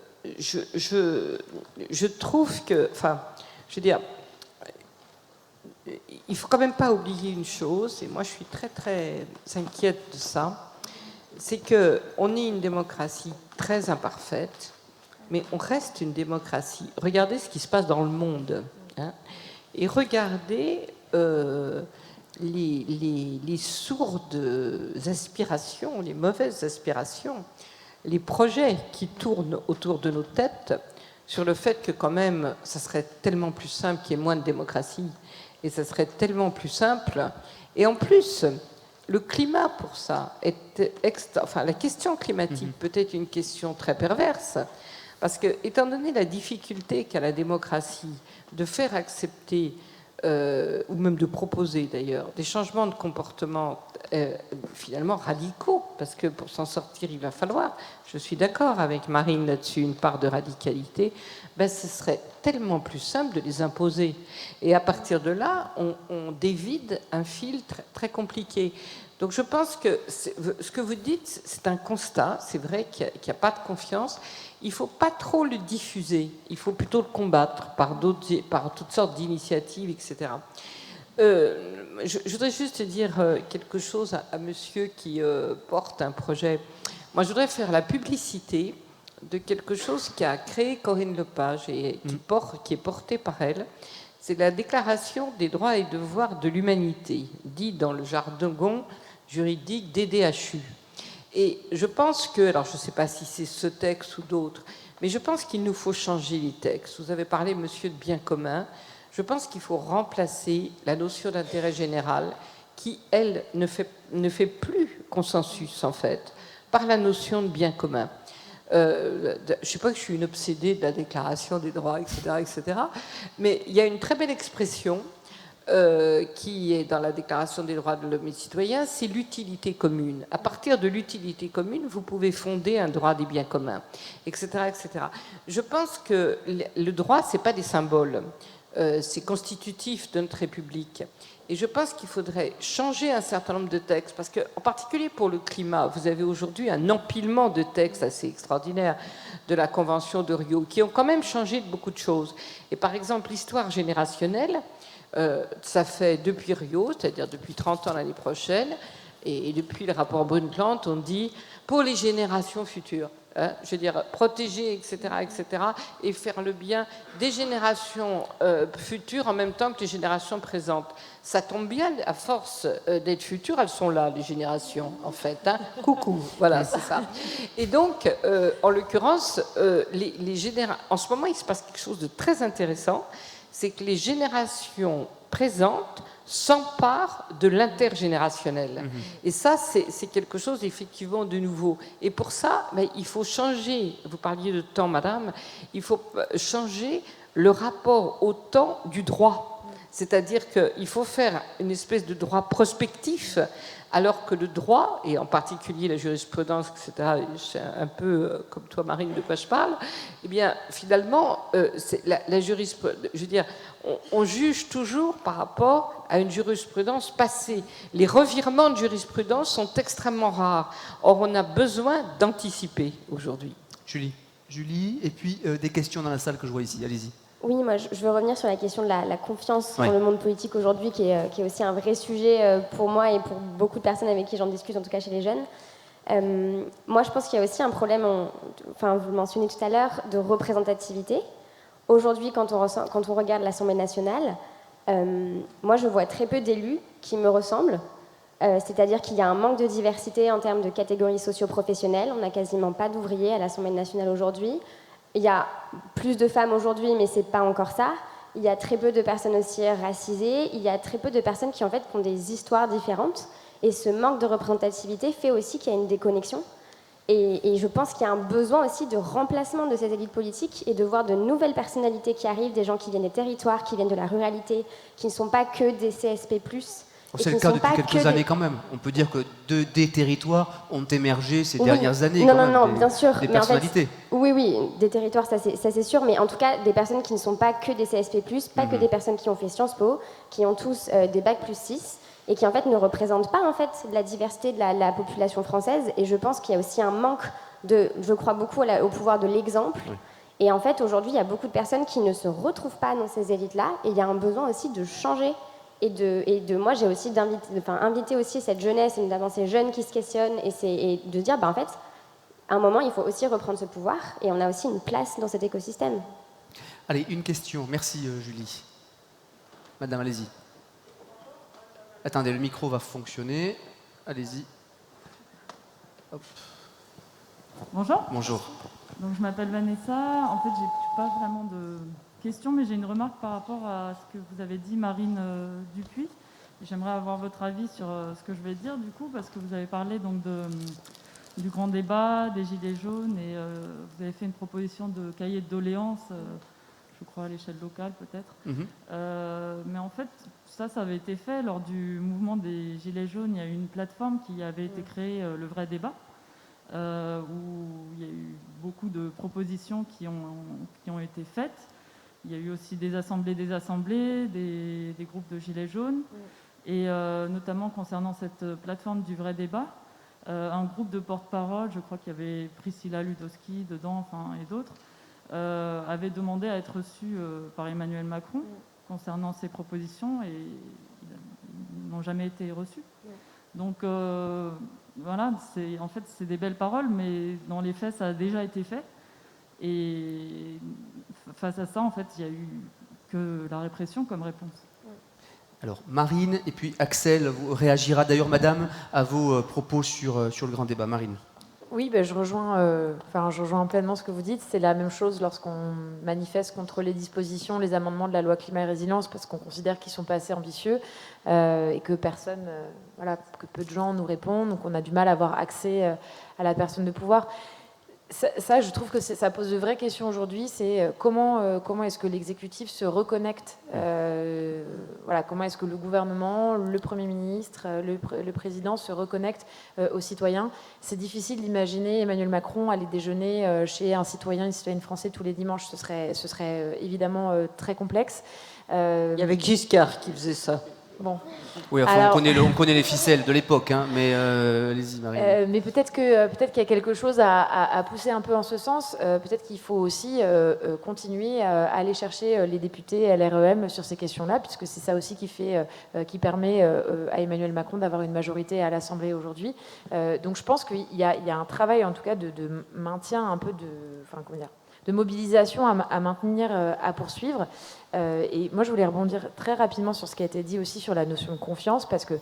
trouve que, enfin, je veux dire, il ne faut quand même pas oublier une chose, et moi je suis très très inquiète de ça, c'est qu'on est une démocratie très imparfaite, mais on reste une démocratie. Regardez ce qui se passe dans le monde, et regardez les sourdes aspirations, les mauvaises aspirations, les projets qui tournent autour de nos têtes sur le fait que quand même, ça serait tellement plus simple qu'il y ait moins de démocratie, et ça serait tellement plus simple. Et en plus, le climat pour ça est enfin, la question climatique peut être une question très perverse, parce que, étant donné la difficulté qu'a la démocratie de faire accepter, ou même de proposer d'ailleurs, des changements de comportement finalement radicaux, parce que pour s'en sortir, il va falloir, je suis d'accord avec Marine là-dessus, une part de radicalité, ben, ce serait tellement plus simple de les imposer. Et à partir de là, on dévide un fil très compliqué. Donc je pense que ce que vous dites, c'est un constat, c'est vrai qu'il n'y a pas de confiance. Il ne faut pas trop le diffuser, il faut plutôt le combattre par toutes sortes d'initiatives, etc. Je voudrais juste dire quelque chose à monsieur qui porte un projet. Moi, je voudrais faire la publicité de quelque chose qu'a créé Corinne Lepage et qui est porté par elle. C'est la Déclaration des droits et devoirs de l'humanité, dit dans le jargon juridique DDHU. Et je pense que, alors je ne sais pas si c'est ce texte ou d'autres, mais je pense qu'il nous faut changer les textes. Vous avez parlé, monsieur, de bien commun. Je pense qu'il faut remplacer la notion d'intérêt général, qui, elle, ne fait plus consensus, en fait, par la notion de bien commun. Je ne sais pas que je suis une obsédée de la Déclaration des droits, etc., mais il y a une très belle expression qui est dans la Déclaration des droits de l'homme et du citoyen, c'est l'utilité commune. À partir de l'utilité commune, vous pouvez fonder un droit des biens communs, etc., etc. Je pense que le droit, ce n'est pas des symboles, c'est constitutif de notre République. Et je pense qu'il faudrait changer un certain nombre de textes, parce qu'en particulier pour le climat, vous avez aujourd'hui un empilement de textes assez extraordinaire de la Convention de Rio, qui ont quand même changé de beaucoup de choses. Et par exemple, l'histoire générationnelle, ça fait depuis Rio, c'est-à-dire depuis 30 ans l'année prochaine, et depuis le rapport Brundtland, on dit pour les générations futures. Je veux dire, protéger, etc., et faire le bien des générations futures en même temps que les générations présentes. Ça tombe bien, à force d'être futures, elles sont là, les générations, en fait. Coucou, voilà, c'est ça. Et donc, en l'occurrence, en ce moment, il se passe quelque chose de très intéressant, c'est que les générations présentes s'emparent de l'intergénérationnel. Et ça, c'est quelque chose effectivement de nouveau. Et pour ça, il faut changer, vous parliez de temps, madame, il faut changer le rapport au temps du droit. C'est-à-dire qu'il faut faire une espèce de droit prospectif, alors que le droit, et en particulier la jurisprudence, etc., c'est un peu comme toi, Marine, de quoi je parle, eh bien, finalement, la jurisprudence, je veux dire, on juge toujours par rapport à une jurisprudence passée. Les revirements de jurisprudence sont extrêmement rares. Or, on a besoin d'anticiper aujourd'hui. Julie, et puis des questions dans la salle que je vois ici. Allez-y. Oui, moi je veux revenir sur la question de la confiance dans le monde politique aujourd'hui, qui est aussi un vrai sujet pour moi et pour beaucoup de personnes avec qui j'en discute, en tout cas chez les jeunes. Moi je pense qu'il y a aussi un problème, vous le mentionnez tout à l'heure, de représentativité. Aujourd'hui, quand on regarde l'Assemblée nationale, moi je vois très peu d'élus qui me ressemblent. C'est-à-dire qu'il y a un manque de diversité en termes de catégories socio-professionnelles. On n'a quasiment pas d'ouvriers à l'Assemblée nationale aujourd'hui. Il y a plus de femmes aujourd'hui, mais ce n'est pas encore ça. il y a très peu de personnes aussi racisées, il y a très peu de personnes qui en fait ont des histoires différentes. Et ce manque de représentativité fait aussi qu'il y a une déconnexion. Et je pense qu'il y a un besoin aussi de remplacement de ces élites politiques et de voir de nouvelles personnalités qui arrivent, des gens qui viennent des territoires, qui viennent de la ruralité, qui ne sont pas que des CSP+. C'est le cas depuis quelques années quand même. On peut dire que des territoires ont émergé ces dernières années. Non, bien sûr. Des personnalités. En fait, oui, des territoires, ça c'est sûr, mais en tout cas, des personnes qui ne sont pas que des CSP+, pas que des personnes qui ont fait Sciences Po, qui ont tous des Bac+6, et qui en fait ne représentent pas en fait la diversité de la population française. Et je pense qu'il y a aussi un manque je crois beaucoup au pouvoir de l'exemple. Oui. Et en fait, aujourd'hui, il y a beaucoup de personnes qui ne se retrouvent pas dans ces élites-là, et il y a un besoin aussi de changer. Moi, j'ai aussi invité aussi cette jeunesse, et notamment ces jeunes qui se questionnent, et de dire, en fait, à un moment, il faut aussi reprendre ce pouvoir, et on a aussi une place dans cet écosystème. Allez, une question. Merci, Julie. Madame, allez-y. Attendez, le micro va fonctionner. Allez-y. Hop. Bonjour. Bonjour. Donc, je m'appelle Vanessa. En fait, j'ai pas vraiment de questions, mais j'ai une remarque par rapport à ce que vous avez dit, Marine Dupuis. J'aimerais avoir votre avis sur ce que je vais dire, du coup, parce que vous avez parlé donc du grand débat, des Gilets jaunes, et vous avez fait une proposition de cahier de doléances, je crois à l'échelle locale peut-être. Mais en fait, ça avait été fait lors du mouvement des Gilets jaunes. Il y a eu une plateforme qui avait été créée, le vrai débat, où il y a eu beaucoup de propositions qui ont été faites. Il y a eu aussi des assemblées, des groupes de Gilets jaunes. Et notamment concernant cette plateforme du vrai débat, un groupe de porte-parole, je crois qu'il y avait Priscilla Ludowski dedans, et d'autres, avait demandé à être reçu par Emmanuel Macron concernant ces propositions, et ils n'ont jamais été reçus. Donc voilà, en fait c'est des belles paroles, mais dans les faits ça a déjà été fait, et face à ça en fait il n'y a eu que la répression comme réponse. Alors Marine, et puis Axel réagira d'ailleurs, madame, à vos propos sur le grand débat. Marine. Oui, je rejoins pleinement ce que vous dites. C'est la même chose lorsqu'on manifeste contre les dispositions, les amendements de la loi climat et résilience, parce qu'on considère qu'ils ne sont pas assez ambitieux et que que peu de gens nous répondent, donc on a du mal à avoir accès à la personne de pouvoir. Ça, je trouve que ça pose de vraies questions aujourd'hui. C'est comment est-ce que l'exécutif se reconnecte comment est-ce que le gouvernement, le Premier ministre, le président se reconnectent aux citoyens. C'est difficile d'imaginer Emmanuel Macron aller déjeuner chez un citoyen, une citoyenne française tous les dimanches. Ce serait évidemment très complexe. Il y avait Giscard qui faisait ça. Bon. Oui, enfin, on connaît les ficelles de l'époque, mais allez-y, Marine. Mais peut-être qu'il y a quelque chose à pousser un peu en ce sens. Peut-être qu'il faut aussi continuer à aller chercher les députés LREM sur ces questions-là, puisque c'est ça aussi qui permet à Emmanuel Macron d'avoir une majorité à l'Assemblée aujourd'hui. Donc je pense qu'il y a un travail, en tout cas, de maintien un peu de mobilisation à maintenir, à poursuivre. Et moi, je voulais rebondir très rapidement sur ce qui a été dit aussi sur la notion de confiance, parce que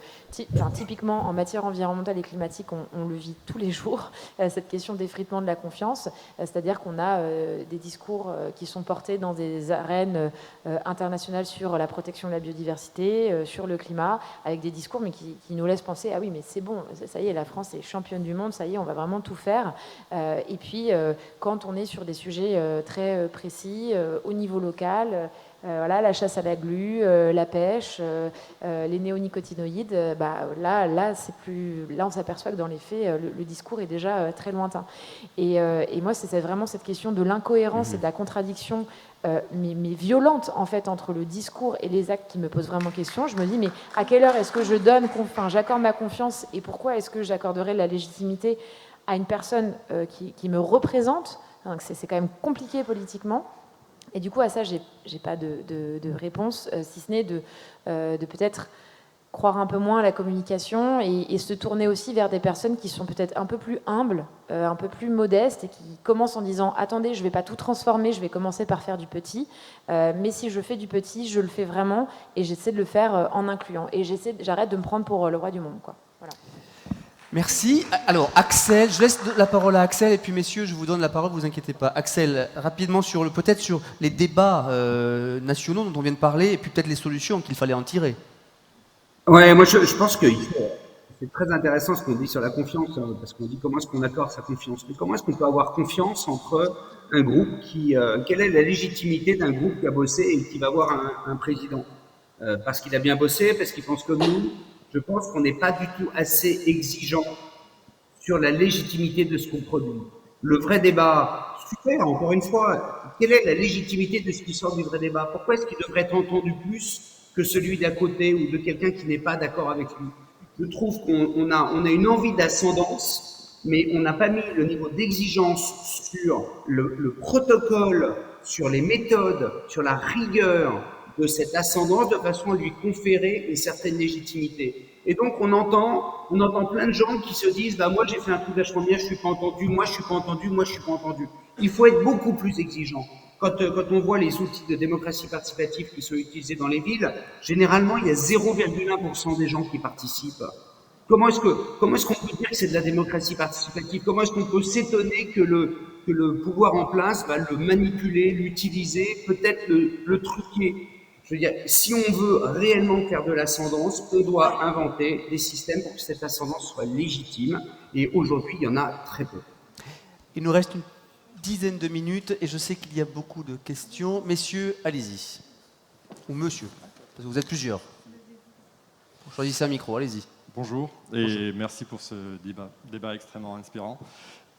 typiquement, en matière environnementale et climatique, on le vit tous les jours, cette question d'effritement de la confiance, c'est-à-dire qu'on a des discours qui sont portés dans des arènes internationales sur la protection de la biodiversité, sur le climat, avec des discours mais qui nous laissent penser, ah oui, mais c'est bon, ça y est, la France est championne du monde, ça y est, on va vraiment tout faire. Et puis, quand on est sur des sujets très précis, au niveau local, la chasse à la glu, la pêche, les néonicotinoïdes, là on s'aperçoit que dans les faits, le discours est déjà très lointain. Et moi, c'est vraiment cette question de l'incohérence et de la contradiction, mais violente en fait, entre le discours et les actes qui me pose vraiment question. Je me dis, mais à quelle heure est-ce que j'accorde ma confiance, et pourquoi est-ce que j'accorderai la légitimité à une personne qui me représente? Donc c'est quand même compliqué politiquement. Et du coup, à ça, j'ai pas de réponse, si ce n'est de peut-être croire un peu moins à la communication et se tourner aussi vers des personnes qui sont peut-être un peu plus humbles, un peu plus modestes, et qui commencent en disant « Attendez, je ne vais pas tout transformer, je vais commencer par faire du petit, mais si je fais du petit, je le fais vraiment, et j'essaie de le faire en incluant. Et j'arrête de me prendre pour le roi du monde. » quoi. Voilà. Merci. Alors, Axel, je laisse la parole à Axel, et puis messieurs, je vous donne la parole, vous inquiétez pas. Axel, rapidement, peut-être sur les débats nationaux dont on vient de parler, et puis peut-être les solutions qu'il fallait en tirer. Ouais, moi je pense que c'est très intéressant ce qu'on dit sur la confiance, parce qu'on dit comment est-ce qu'on accorde sa confiance. Mais comment est-ce qu'on peut avoir confiance entre un groupe quelle est la légitimité d'un groupe qui a bossé et qui va avoir un président parce qu'il a bien bossé, parce qu'il pense comme nous. Je pense qu'on n'est pas du tout assez exigeant sur la légitimité de ce qu'on produit. Le vrai débat, super, encore une fois, quelle est la légitimité de ce qui sort du vrai débat? Pourquoi est-ce qu'il devrait être entendu plus que celui d'à côté ou de quelqu'un qui n'est pas d'accord avec lui? Je trouve qu'on a une envie d'ascendance, mais on n'a pas mis le niveau d'exigence sur le protocole, sur les méthodes, sur la rigueur de cette ascendance de façon à lui conférer une certaine légitimité. Et donc on entend plein de gens qui se disent bah moi j'ai fait un truc vachement bien, je suis pas entendu, moi je suis pas entendu, moi je suis pas entendu. Il faut être beaucoup plus exigeant. Quand on voit les outils de démocratie participative qui sont utilisés dans les villes, généralement il y a 0,1% des gens qui participent. Comment est-ce qu'on peut dire que c'est de la démocratie participative? Comment est-ce qu'on peut s'étonner que le pouvoir en place va le manipuler, l'utiliser, peut-être le truquer? Je veux dire, si on veut réellement faire de l'ascendance, on doit inventer des systèmes pour que cette ascendance soit légitime. Et aujourd'hui, il y en a très peu. Il nous reste une dizaine de minutes et je sais qu'il y a beaucoup de questions. Messieurs, allez-y. Ou monsieur, parce que vous êtes plusieurs. Choisissez un micro, allez-y. Bonjour et merci pour ce débat extrêmement inspirant.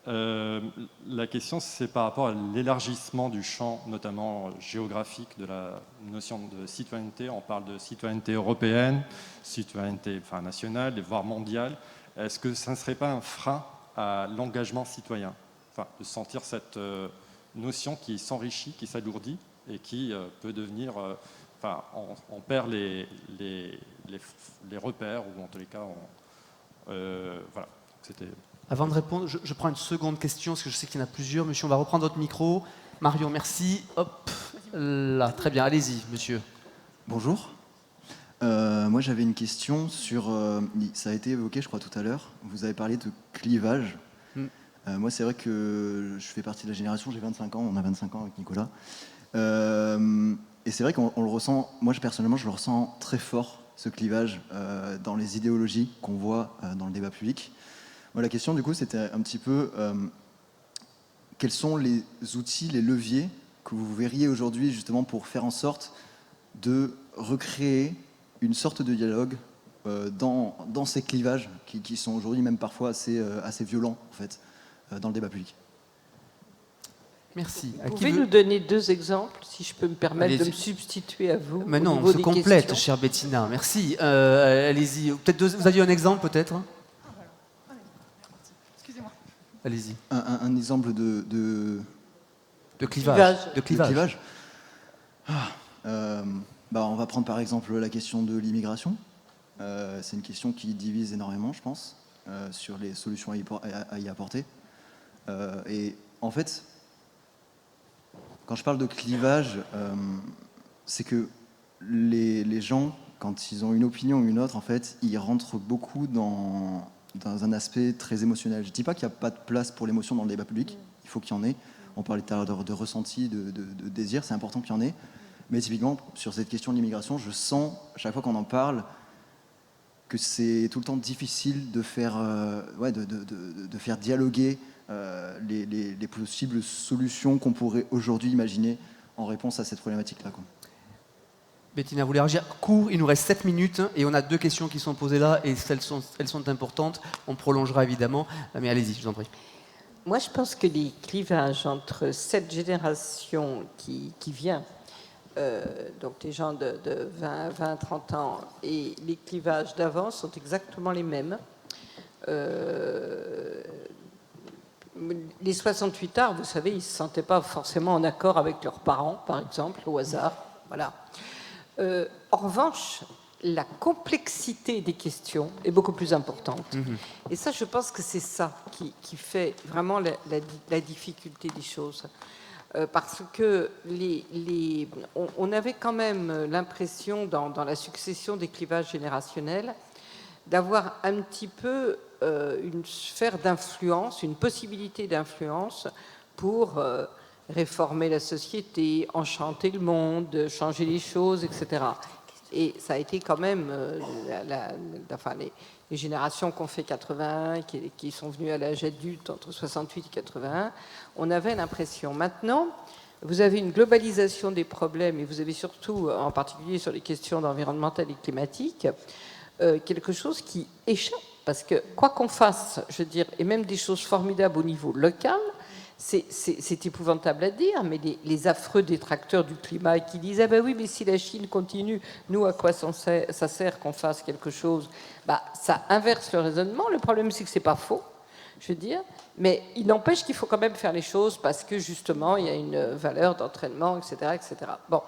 La question, c'est par rapport à l'élargissement du champ, notamment géographique, de la notion de citoyenneté. On parle de citoyenneté européenne, citoyenneté nationale, voire mondiale. Est-ce que ça ne serait pas un frein à l'engagement citoyen? De sentir cette notion qui s'enrichit, qui s'alourdit et qui peut devenir... on perd les repères, ou en tous les cas, voilà. C'était... Avant de répondre, je prends une seconde question, parce que je sais qu'il y en a plusieurs. Monsieur, on va reprendre votre micro. Marion, merci. Hop, là, très bien. Allez-y, monsieur. Bonjour. Moi, j'avais une question sur... ça a été évoqué, je crois, tout à l'heure. Vous avez parlé de clivage. Moi, c'est vrai que je fais partie de la génération, j'ai 25 ans, on a 25 ans avec Nicolas. Et c'est vrai qu'on le ressent, moi personnellement, je le ressens très fort, ce clivage dans les idéologies qu'on voit dans le débat public. Moi, la question, du coup, c'était un petit peu quels sont les outils, les leviers que vous verriez aujourd'hui, justement, pour faire en sorte de recréer une sorte de dialogue dans ces clivages qui sont aujourd'hui même parfois assez violents, en fait, dans le débat public. Merci. Vous pouvez nous donner deux exemples, si je peux me permettre de me substituer à vous? Mais non, on se complète, chère Bettina. Merci. Allez-y. Vous aviez un exemple, peut-être? Excusez-moi. Allez-y. Un exemple de clivage. De clivage. On va prendre par exemple la question de l'immigration. C'est une question qui divise énormément, je pense, sur les solutions à y apporter. Et en fait, quand je parle de clivage, c'est que les gens, quand ils ont une opinion ou une autre, en fait, ils rentrent beaucoup dans un aspect très émotionnel. Je ne dis pas qu'il n'y a pas de place pour l'émotion dans le débat public, il faut qu'il y en ait. On parlait tout à l'heure de ressenti, de désir, c'est important qu'il y en ait. Mais typiquement, sur cette question de l'immigration, je sens, à chaque fois qu'on en parle, que c'est tout le temps difficile de faire, de faire dialoguer les possibles solutions qu'on pourrait aujourd'hui imaginer en réponse à cette problématique-là. Bettina, vous voulez réagir? Court, il nous reste 7 minutes et on a 2 questions qui sont posées là et elles sont importantes. On prolongera évidemment, mais allez-y, je vous en prie. Moi, je pense que les clivages entre cette génération qui vient, donc les gens de 20-30 ans, et les clivages d'avant sont exactement les mêmes. Les 68 arts, vous savez, ils ne se sentaient pas forcément en accord avec leurs parents, par exemple, au hasard. Voilà. En revanche, la complexité des questions est beaucoup plus importante. Et ça, je pense que c'est ça qui fait vraiment la difficulté des choses. Parce que on avait quand même l'impression, dans la succession des clivages générationnels, d'avoir un petit peu une sphère d'influence, une possibilité d'influence pour réformer la société, enchanter le monde, changer les choses, etc. Et ça a été quand même, les générations qui ont fait 81, qui sont venues à l'âge adulte entre 68 et 81, on avait l'impression. Maintenant, vous avez une globalisation des problèmes, et vous avez surtout, en particulier sur les questions environnementales et climatiques, quelque chose qui échappe. Parce que quoi qu'on fasse, je veux dire, et même des choses formidables au niveau local, c'est épouvantable à dire, mais les affreux détracteurs du climat qui disent « Ah ben oui, mais si la Chine continue, nous, à quoi ça sert qu'on fasse quelque chose ?» Ça inverse le raisonnement. Le problème, c'est que c'est pas faux, je veux dire, mais il n'empêche qu'il faut quand même faire les choses parce que, justement, il y a une valeur d'entraînement, etc., etc. Bon,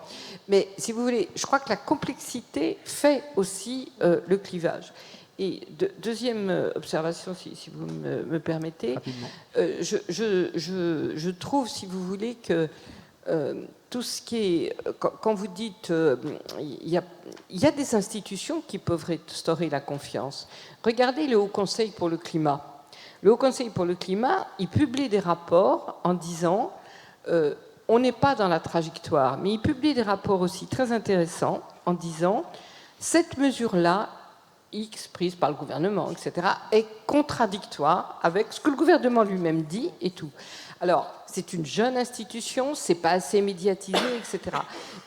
mais si vous voulez, je crois que la complexité fait aussi le clivage. Et deuxième observation, si vous me permettez, je trouve, si vous voulez, que tout ce qui est... Quand vous dites il y a des institutions qui peuvent restaurer la confiance. Regardez le Haut Conseil pour le climat. Le Haut Conseil pour le climat, il publie des rapports en disant on n'est pas dans la trajectoire, mais il publie des rapports aussi très intéressants en disant cette mesure-là, X prise par le gouvernement, etc., est contradictoire avec ce que le gouvernement lui-même dit et tout. Alors, c'est une jeune institution, c'est pas assez médiatisé, etc.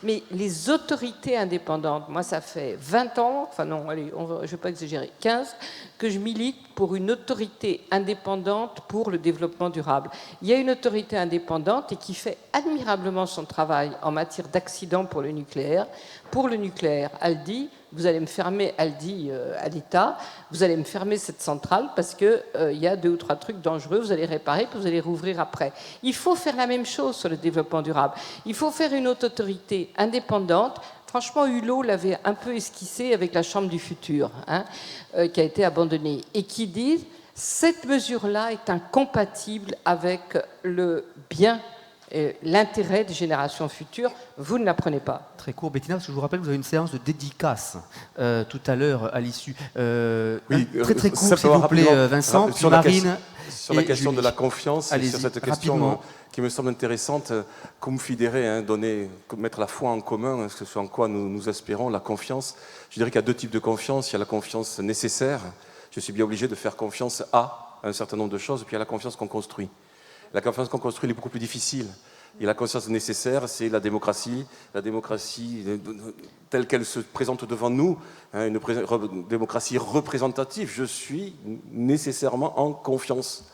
Mais les autorités indépendantes, moi ça fait 20 ans, enfin non, allez, je ne vais pas exagérer, 15, que je milite pour une autorité indépendante pour le développement durable. Il y a une autorité indépendante et qui fait admirablement son travail en matière d'accident pour le nucléaire. Pour le nucléaire, elle dit, vous allez me fermer, elle dit à l'État, vous allez me fermer cette centrale parce qu'il y a 2 ou 3 trucs dangereux, vous allez réparer, puis vous allez rouvrir après. Il faut faire la même chose sur le développement durable. Il faut faire une haute autorité indépendante. Franchement, Hulot l'avait un peu esquissé avec la Chambre du futur, qui a été abandonnée, et qui dit cette mesure-là est incompatible avec le bien et l'intérêt des générations futures. Vous ne la prenez pas. Très court, Bettina, parce que je vous rappelle, vous avez une séance de dédicace tout à l'heure à l'issue. Oui, très court, s'il vous plaît, Vincent, puis Marine. Sur la question Julie. de la confiance, et sur cette question rapidement. Qui me semble intéressante, confidérer, mettre la foi en commun, ce en quoi nous espérons, la confiance. Je dirais qu'il y a 2 types de confiance. Il y a la confiance nécessaire. Je suis bien obligé de faire confiance à un certain nombre de choses, et puis il y a la confiance qu'on construit. La confiance qu'on construit elle est beaucoup plus difficile. Et la confiance nécessaire, c'est la démocratie telle qu'elle se présente devant nous, une démocratie représentative. Je suis nécessairement en confiance.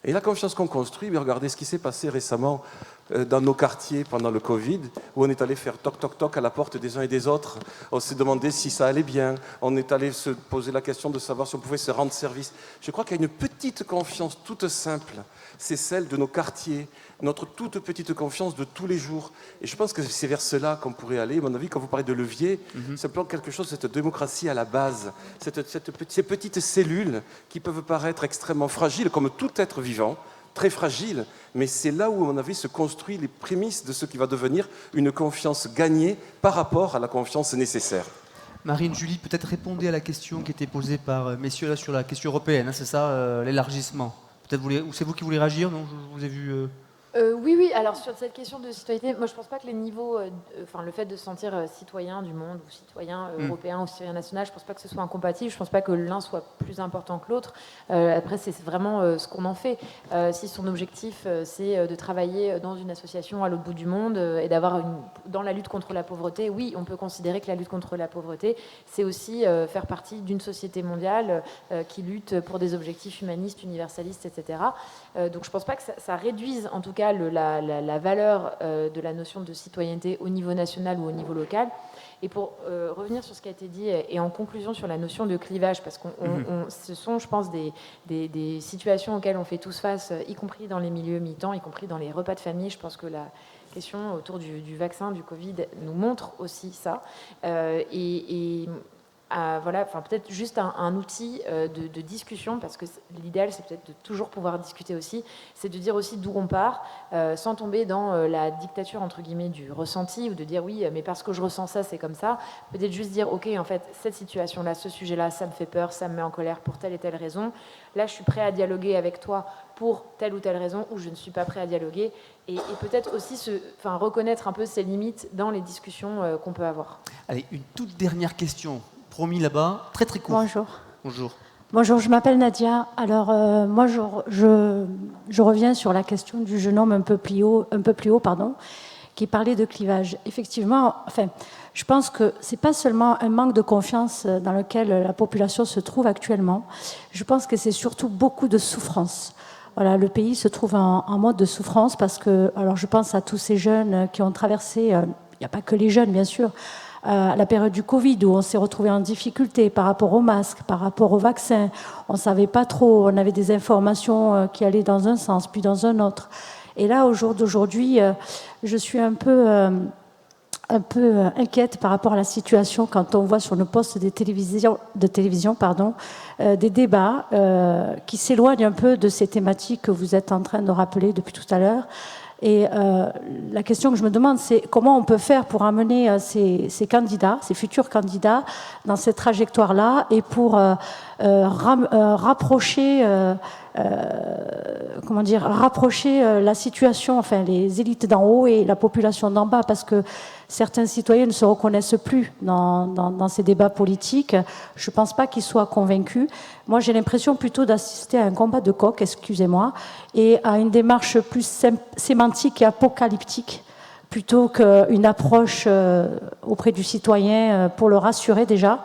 Et la confiance qu'on construit, regardez ce qui s'est passé récemment dans nos quartiers pendant le Covid, où on est allé faire toc toc toc à la porte des uns et des autres. On s'est demandé si ça allait bien. On est allé se poser la question de savoir si on pouvait se rendre service. Je crois qu'il y a une petite confiance toute simple. C'est celle de nos quartiers, notre toute petite confiance de tous les jours. Et je pense que c'est vers cela qu'on pourrait aller. À mon avis, quand vous parlez de levier, c'est simplement quelque chose, cette démocratie à la base, ces petites cellules qui peuvent paraître extrêmement fragiles, comme tout être vivant, très fragile, mais c'est là où, à mon avis, se construisent les prémices de ce qui va devenir une confiance gagnée par rapport à la confiance nécessaire. Marine, Julie, peut-être répondez à la question qui était posée par messieurs là sur la question européenne, c'est ça, l'élargissement. Peut-être ou c'est vous qui voulez réagir, non? Je vous ai vu... Oui. Alors sur cette question de citoyenneté, moi je pense pas que les niveaux, le fait de se sentir citoyen du monde ou citoyen européen ou citoyen national, je pense pas que ce soit incompatible. Je pense pas que l'un soit plus important que l'autre. Après, c'est vraiment ce qu'on en fait. Si son objectif c'est de travailler dans une association à l'autre bout du monde et d'avoir dans la lutte contre la pauvreté, oui, on peut considérer que la lutte contre la pauvreté, c'est aussi faire partie d'une société mondiale qui lutte pour des objectifs humanistes, universalistes, etc. Donc je pense pas que ça réduise en tout cas la valeur de la notion de citoyenneté au niveau national ou au niveau local. Et pour revenir sur ce qui a été dit et en conclusion sur la notion de clivage, parce que ce sont, je pense, des situations auxquelles on fait tous face, y compris dans les milieux militants, y compris dans les repas de famille. Je pense que la question autour du vaccin, du Covid, nous montre aussi ça. Et voilà, enfin peut-être juste un outil de discussion, parce que l'idéal c'est peut-être de toujours pouvoir discuter aussi, c'est de dire aussi d'où on part, sans tomber dans la dictature entre guillemets du ressenti, ou de dire oui mais parce que je ressens ça c'est comme ça, peut-être juste dire ok en fait cette situation-là, ce sujet-là, ça me fait peur, ça me met en colère pour telle et telle raison, là je suis prêt à dialoguer avec toi pour telle ou telle raison, ou je ne suis pas prêt à dialoguer, et peut-être aussi reconnaître un peu ses limites dans les discussions qu'on peut avoir. Allez, une toute dernière question. Promis là-bas, très très court. Bonjour. Bonjour. Bonjour, je m'appelle Nadia. Alors, moi, je reviens sur la question du jeune homme un peu plus haut, qui parlait de clivage. Effectivement, je pense que ce n'est pas seulement un manque de confiance dans lequel la population se trouve actuellement. Je pense que c'est surtout beaucoup de souffrance. Voilà, le pays se trouve en mode de souffrance parce que, alors je pense à tous ces jeunes qui ont traversé, il n'y a pas que les jeunes, bien sûr, à la période du Covid, où on s'est retrouvé en difficulté par rapport aux masques, par rapport aux vaccins. On ne savait pas trop, on avait des informations qui allaient dans un sens, puis dans un autre. Et là, au jour d'aujourd'hui, je suis un peu inquiète par rapport à la situation quand on voit sur nos postes de télévision, des débats qui s'éloignent un peu de ces thématiques que vous êtes en train de rappeler depuis tout à l'heure. Et la question que je me demande, c'est comment on peut faire pour amener ces candidats, ces futurs candidats, dans cette trajectoire-là, et pour rapprocher la situation, enfin les élites d'en haut et la population d'en bas, parce que certains citoyens ne se reconnaissent plus dans ces débats politiques. Je ne pense pas qu'ils soient convaincus. Moi, j'ai l'impression plutôt d'assister à un combat de coq, excusez-moi, et à une démarche plus sémantique et apocalyptique, plutôt qu'une approche auprès du citoyen pour le rassurer déjà,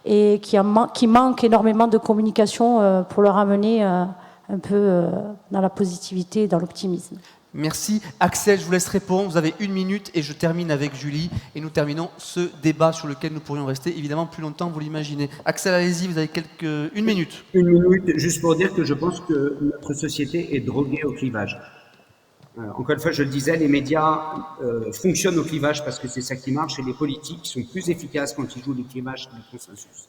et qui manque énormément de communication pour le ramener un peu dans la positivité et dans l'optimisme. Merci. Une je vous laisse répondre. Vous avez 1 minute et je termine avec Julie. Et nous terminons ce débat sur lequel nous pourrions rester évidemment plus longtemps, vous l'imaginez. Axel, allez-y, vous avez 1 minute. 1 minute, juste pour dire que je pense que notre société est droguée au clivage. Encore une fois, je le disais, les médias fonctionnent au clivage parce que c'est ça qui marche, et les politiques sont plus efficaces quand ils jouent le clivage que le consensus.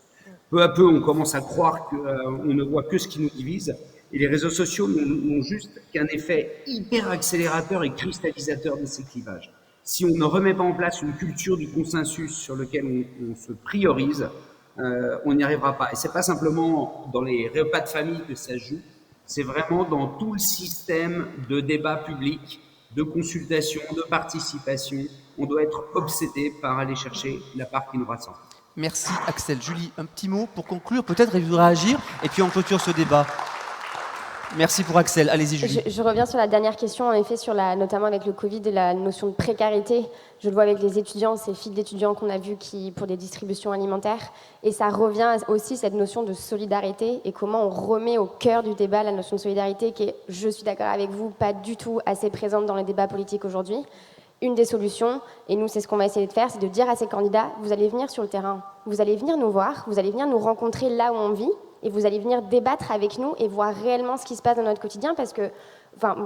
Peu à peu, on commence à croire qu'on ne voit que ce qui nous divise, et les réseaux sociaux n'ont juste qu'un effet hyper accélérateur et cristallisateur de ces clivages. Si on ne remet pas en place une culture du consensus sur lequel on se priorise, on n'y arrivera pas. Et c'est pas simplement dans les repas de famille que ça se joue, c'est vraiment dans tout le système de débat public, de consultation, de participation. On doit être obsédé par aller chercher la part qui nous rassemble. Merci Axel. Julie, un petit mot pour conclure, peut-être, et vous réagir, et puis on clôture ce débat. Merci pour Axel. Allez-y, Julie. Je reviens sur la dernière question, en effet, notamment avec le Covid et la notion de précarité. Je le vois avec les étudiants, ces files d'étudiants qu'on a vues pour des distributions alimentaires. Et ça revient aussi, cette notion de solidarité, et comment on remet au cœur du débat la notion de solidarité qui est, je suis d'accord avec vous, pas du tout assez présente dans les débats politiques aujourd'hui. Une des solutions, et nous c'est ce qu'on va essayer de faire, c'est de dire à ces candidats, vous allez venir sur le terrain, vous allez venir nous voir, vous allez venir nous rencontrer là où on vit, et vous allez venir débattre avec nous et voir réellement ce qui se passe dans notre quotidien, parce que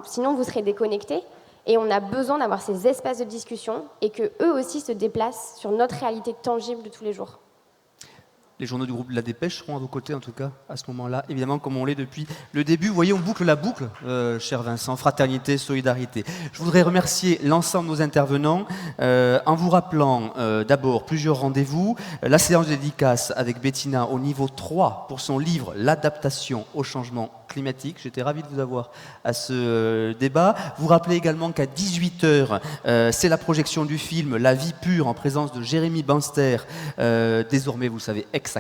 sinon vous serez déconnectés, et on a besoin d'avoir ces espaces de discussion et qu'eux aussi se déplacent sur notre réalité tangible de tous les jours. Les journaux du groupe de la Dépêche seront à vos côtés, en tout cas, à ce moment-là, évidemment, comme on l'est depuis le début. Vous voyez, on boucle la boucle, cher Vincent, fraternité, solidarité. Je voudrais remercier l'ensemble de nos intervenants, en vous rappelant d'abord plusieurs rendez-vous. La séance de dédicace avec Bettina au niveau 3 pour son livre « L'adaptation au changement climatique ». J'étais ravi de vous avoir à ce débat. Vous rappelez également qu'à 18h, c'est la projection du film « La vie pure » en présence de Jérémy Banster, désormais, vous savez, ex-acteur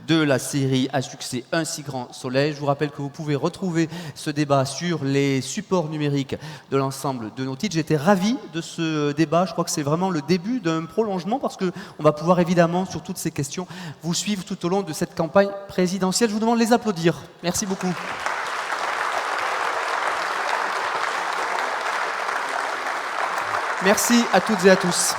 de la série à succès Un si grand soleil. Je vous rappelle que vous pouvez retrouver ce débat sur les supports numériques de l'ensemble de nos titres. J'étais ravi de ce débat. Je crois que c'est vraiment le début d'un prolongement parce qu'on va pouvoir évidemment, sur toutes ces questions, vous suivre tout au long de cette campagne présidentielle. Je vous demande de les applaudir. Merci beaucoup. Merci à toutes et à tous.